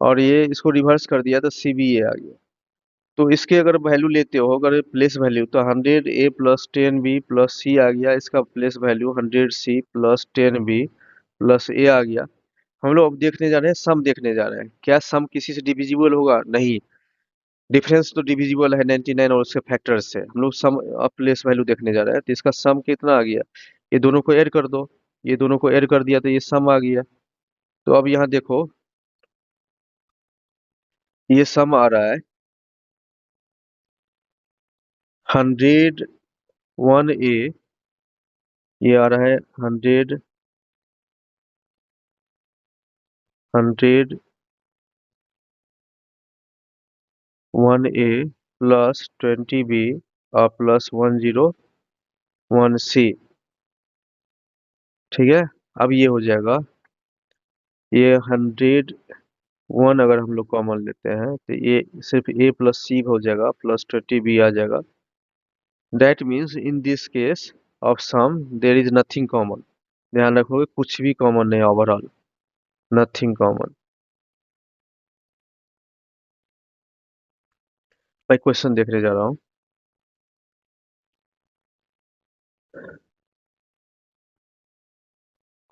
A: और ये इसको रिवर्स कर दिया तो सी बी ए आ गया। तो इसके अगर वैल्यू लेते हो, अगर प्लेस वैल्यू, तो 100A प्लस 10B प्लस सी आ गया। इसका place value 100C plus 10B plus A आ गया। हम लोग अब देखने जा रहे हैं, सम देखने जा रहे हैं। क्या सम किसी से डिविजिबल होगा? नहीं। डिफरेंस तो डिविजिबल है 99 और उसके फैक्टर्स से। हम लोग सम ऑफ प्लेस वैल्यू देखने जा रहे हैं, तो इसका सम कितना आ गया? ये दोनों को ऐड कर दो, ये दोनों को ऐड कर दिया तो ये सम आ गया। तो अब यहाँ देखो, ये सम आ रहा है 101A, ये आ रहा है 101A प्लस 20B और प्लस 101C। ठीक है। अब ये हो जाएगा, ये 101 अगर हम लोग कॉमन लेते हैं तो ये सिर्फ A प्लस सी हो जाएगा, प्लस 20B आ जाएगा। That means in this case of sum there is nothing common. ध्यान रखोगे कुछ भी कॉमन नहीं, ओवरऑल नथिंग कॉमन। मैं क्वेश्चन देखने जा रहा हूँ।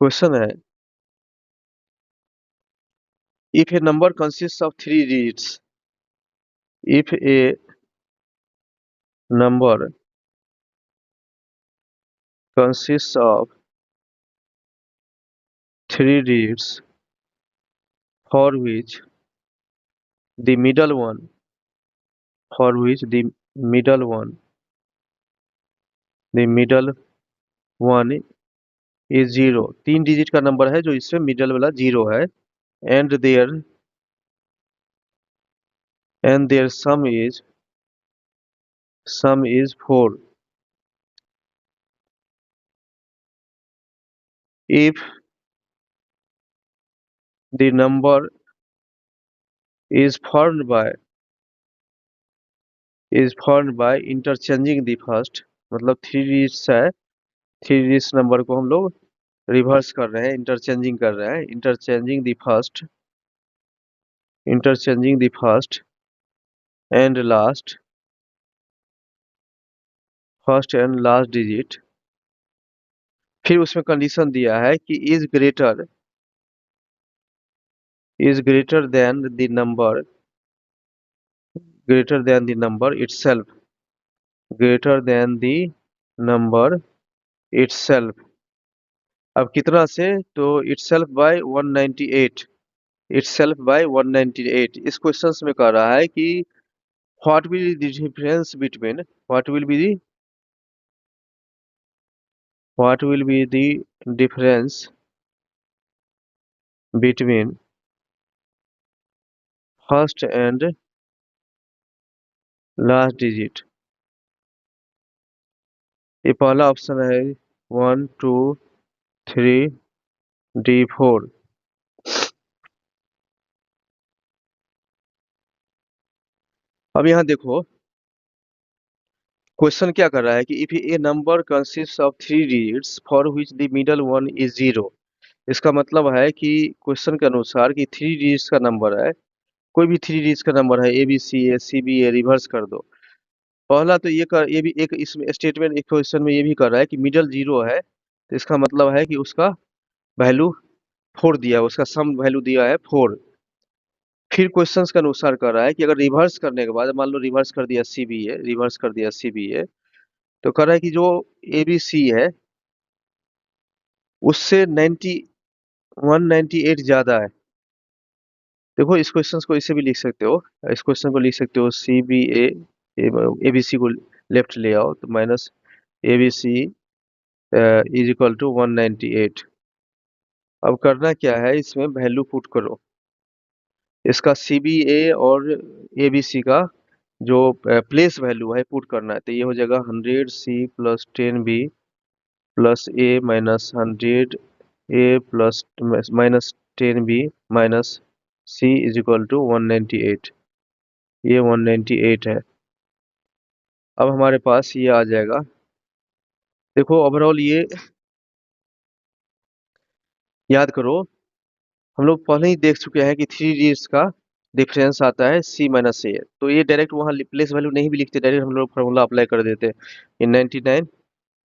A: क्वेश्चन है, if a number consist of three digits, if a number consists of three digits for which the middle one, for which the middle one is zero। तीन digit का number है जो इसमें मिडल वाला जीरो है, and there some is 4। if the number is formed by interchanging the first, मतलब three digits है, three digits number को हम लोग रिवर्स कर रहे हैं, इंटरचेंजिंग कर रहे हैं। Interchanging the first and last digit. फिर उसमें कंडीशन दिया है कि is greater than the number itself, greater than the number itself. अब कितना से? तो इटसेल्फ बाय 198, इटसेल्फ बाय 198। इस क्वेश्चन में कह रहा है कि what will be the difference between, what will be the what will be the difference between first and last digit. ये पहला ऑप्शन है 1, 2, 3 D 4। अब यहाँ देखो क्वेश्चन क्या कर रहा है कि if a number consist of 3 digits for which the middle one is 0। इसका मतलब है कि क्वेश्चन के अनुसार कि 3 डिजिट्स का नंबर है, कोई भी 3 डिजिट्स का नंबर है, ABCA CBA रिवर्स कर दो। पहला तो ये भी एक इसमें स्टेटमेंट एक क्वेश्चन में ये भी कर रहा है कि मिडल 0 है, तो इसका मतलब है कि उसका वैल्यू 4 दिया है, उसका सम वैल्यू दिया है 4। फिर क्वेश्चंस के अनुसार कर रहा है कि अगर रिवर्स करने के बाद मान लो रिवर्स कर दिया CBA, रिवर्स कर दिया CBA, तो कर रहा है कि जो ABC है उससे 198 ज्यादा है। देखो इस क्वेश्चन को इसे भी लिख सकते हो, इस क्वेश्चन को लिख सकते हो CBA, ABC को लेफ्ट ले आओ तो minus ABC is equal to 198। अब करना क्या है, इसमें वैल्यू पुट करो, इसका CBA और ABC का जो प्लेस वैल्यू है पुट करना है, तो ये हो जाएगा 100C plus 10B plus A minus 100A plus minus 10B minus C is equal to 198। ये 198 है। अब हमारे पास ये आ जाएगा। देखो ओवरऑल ये याद करो, हम लोग पहले ही देख चुके हैं कि 3 डिजिट्स का डिफरेंस आता है C-A। तो ये डायरेक्ट वहाँ प्लेस वैल्यू नहीं भी लिखते, डायरेक्ट हम लोग फॉर्मूला अप्लाई कर देते हैं। ये 99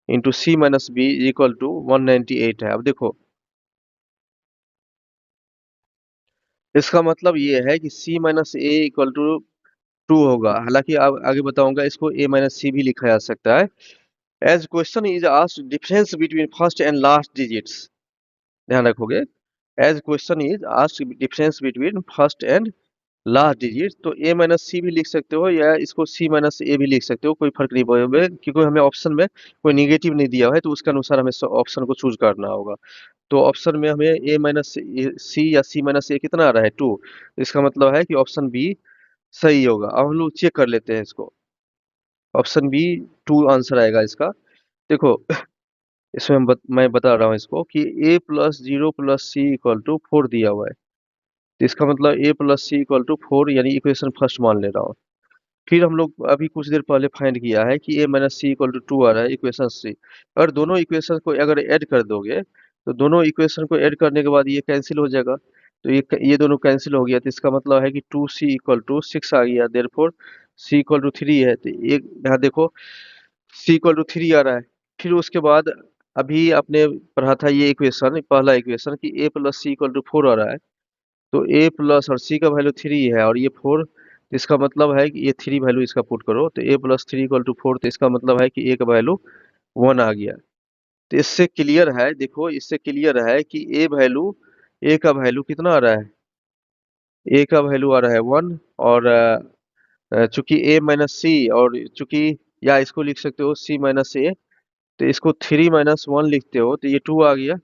A: इंटू C-B इक्वल टू 198 है। अब देखो इसका मतलब ये है कि C-A इक्वल टू 2 होगा। हालांकि अब आगे बताऊंगा इसको A-C भी लिखा जा सकता है। As question is asked difference between first and last digits, ध्यान रखोगे। As question is asked difference between first and last digit, तो A-C भी लिख सकते हो या इसको C-A भी लिख सकते हो, कोई फर्क नहीं पड़ेगा, क्योंकि हमें ऑप्शन में कोई निगेटिव नहीं दिया हुआ है, तो उसके अनुसार हमें ऑप्शन को चूज करना होगा। तो ऑप्शन में हमें A-C या C-A कितना आ रहा है 2, इसका मतलब है कि ऑप्शन बी सही होगा। अब हम लोग चेक कर लेते हैं इसको, ऑप्शन बी 2 आंसर आएगा इसका। देखो इसमें मैं बता रहा हूँ इसको कि A+0+C=4 दिया हुआ है, तो इसका मतलब A+C=4, यानी इक्वेशन फर्स्ट मान ले रहा हूँ। फिर हम लोग अभी कुछ देर पहले फाइंड किया है कि A-C=2 आ रहा है, इक्वेशन सी। अगर दोनों इक्वेशन को अगर ऐड कर दोगे तो दोनों इक्वेशन को ऐड करने के बाद ये कैंसिल हो जाएगा, तो ये दोनों कैंसिल हो गया, तो इसका मतलब है कि 2C=6 आ गया, देयरफॉर C=3 है। तो एक यहाँ देखो C=3 आ रहा है। फिर उसके बाद अभी आपने पढ़ा था ये इक्वेशन, पहला इक्वेशन कि A+C=4 आ रहा है, तो A प्लस और C का वैल्यू 3 है और ये 4, तो इसका मतलब है कि ये 3 वैल्यू इसका पुट करो, तो A+3=4, तो इसका मतलब है कि A का वैल्यू 1 आ गया। तो इससे क्लियर है, देखो इससे क्लियर है कि A का वैल्यू कितना आ रहा है, A का वैल्यू आ रहा है 1। और चूंकि A-C, और चूंकि या इसको लिख सकते हो C-A, तो इसको 3 - 1 लिखते हो तो ये 2 आ गया।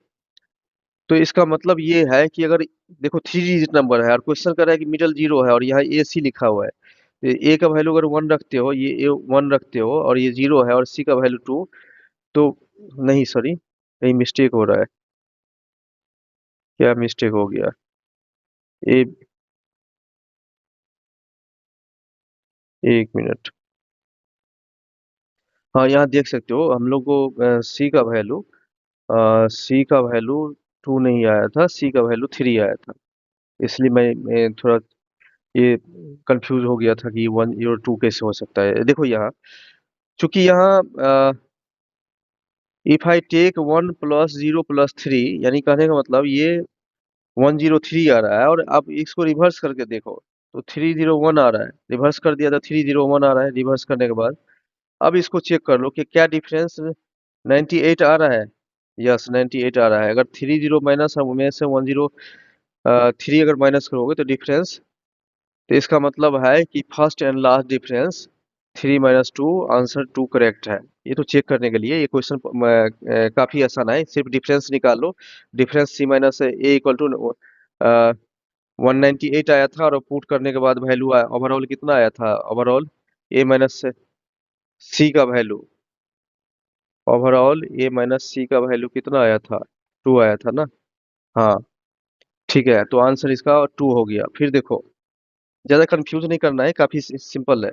A: तो इसका मतलब ये है कि अगर देखो 3 डिजिट नंबर है और क्वेश्चन कर रहा है कि मिडल 0 है और यहाँ AC लिखा हुआ है, तो A का वैल्यू अगर 1 रखते हो, ये A 1 रखते हो और ये 0 है और C का वैल्यू 2, तो नहीं सॉरी, कहीं मिस्टेक हो रहा है। क्या मिस्टेक हो गया? ए, एक मिनट। हाँ यहाँ देख सकते हो हम लोग को C का वैल्यू 2 नहीं आया था, C का वैल्यू 3 आया था। इसलिए मैं थोड़ा ये कंफ्यूज हो गया था कि 1 और 2 कैसे हो सकता है। देखो यहाँ चूंकि यहाँ इफ आई टेक 1 + 0 + 3, यानी कहने का मतलब ये 103 आ रहा है, और आप इसको रिवर्स करके देखो तो 301 आ रहा है, रिवर्स कर दिया तो 301 आ रहा है, रिवर्स करने के बाद अब इसको चेक कर लो कि क्या डिफरेंस 98 आ रहा है। यस 98 आ रहा है। अगर 30 माइनस में से 103 अगर माइनस करोगे तो डिफरेंस, तो इसका मतलब है कि first and last difference 3 - 2, answer 2 correct है। ये तो चेक करने के लिए ये क्वेश्चन काफी आसान है, सिर्फ डिफरेंस निकाल लो। डिफरेंस C-A=198 आया था, और पुट करने के बाद वैल्यू आया ओवरऑल कितना आया था, ओवरऑल A-C का वैल्यू, ओवरऑल A-C का वैल्यू कितना आया था, 2 आया था ना। हाँ, ठीक है, तो आंसर इसका 2 हो गया। फिर देखो, ज्यादा कंफ्यूज नहीं करना है, काफी सिंपल है।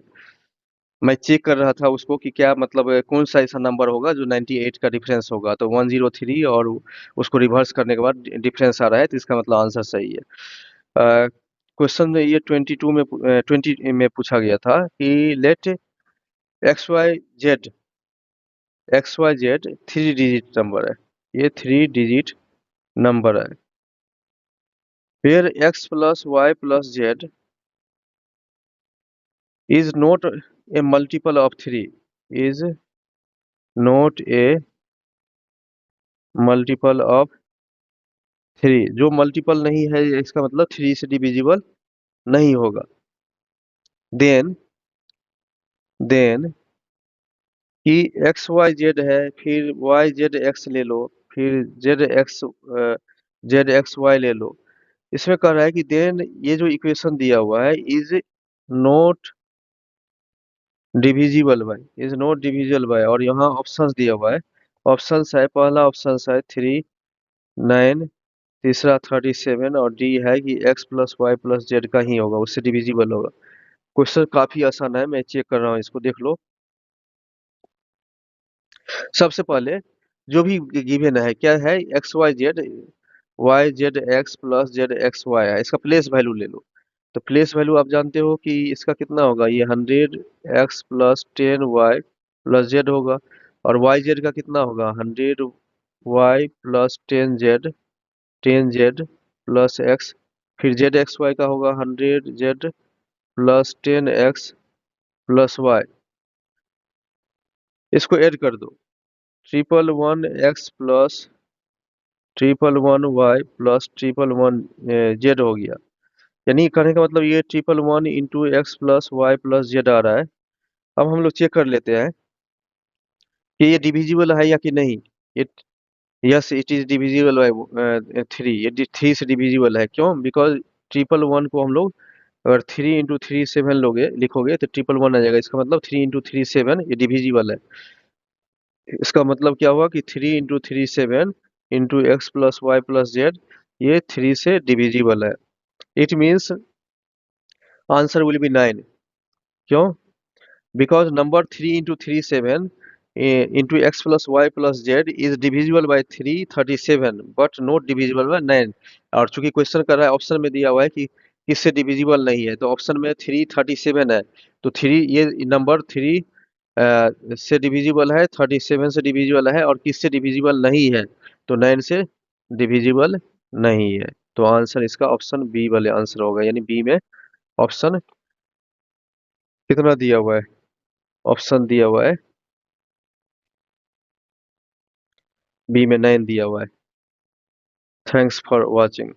A: मैं चेक कर रहा था उसको कि क्या मतलब कौन सा ऐसा नंबर होगा जो 98 का डिफरेंस होगा, तो 103, और उसको रिवर्स करने के बाद डिफरेंस आ रहा है, तो इसका मतलब आंसर सही है। क्वेश्चन में ये 20 में पूछा गया था कि let x y z 3 digit number है, ये 3 डिजिट नंबर है। फिर x plus Y plus z is not a multiple of 3, is not a multiple of 3, जो मल्टीपल नहीं है इसका मतलब 3 से डिविजिबल नहीं होगा। देन देन कि एक्स वाई जेड है, फिर वाई जेड एक्स ले लो, फिर जेड एक्स वाई ले लो। इसमें कह रहा है कि देन ये जो इक्वेशन दिया हुआ है इज नॉट डिविजिबल बाय, और यहाँ ऑप्शंस दिया हुआ है। ऑप्शंस है, पहला ऑप्शंस है 3, 9, तीसरा 37, और डी है कि x plus Y plus z का ही होगा, उससे डिविजिबल होगा। क्वेश्चन काफी आसान है, मैं चेक कर रहा हूँ, इसको देख लो। सबसे पहले जो भी गिवन है क्या है, x plus z x y है, इसका प्लेस वैल्यू ले लो। तो प्लेस वैल्यू आप जानते हो कि इसका कितना होगा, ये 100 X plus 10 Y plus Z होगा। और वाई जेड का कितना होगा, 100 Y plus 10 Z plus X. फिर जेड एक्स वाई का होगा 100 Z plus 10 X plus Y. इसको ऐड कर दो, 111 X plus 111 Y plus 111 Z हो गया। यानी कहने का मतलब ये 111 into x plus Y plus Z आ रहा है। अब हम लोग चेक कर लेते हैं कि ये डिविजिबल है या कि नहीं। ये yes, it is divisible bye 3, ये 3 से डिविजिबल है। क्यों? बिकॉज 111 को हम लोग अगर 3 इंटू 3 7 लिखोगे तो 111 आ जाएगा, इसका मतलब 3 इंटू 3 7 ये डिविजिबल है। इसका मतलब क्या हुआ कि 3 into 3 7 into x plus Y plus z, ये 3 से डिविजिबल है। It means answer will be 9। क्यों? Because number 3 into 3 7 into x plus Y plus z is divisible by 337 but not divisible by 9। और चूंकि क्वेश्चन कर रहा है, ऑप्शन में दिया हुआ है कि किससे डिविजिबल नहीं है, तो ऑप्शन में 337 है। तो ये नंबर 3 से डिविजिबल है, 37 से डिविजिबल है, और किससे डिविजिबल नहीं है, तो 9 से डिविजिबल नहीं है। तो आंसर इसका ऑप्शन बी वाले आंसर होगा, यानी बी में ऑप्शन कितना दिया हुआ है, ऑप्शन दिया हुआ है बी में 9 दिया हुआ है। Thanks for watching.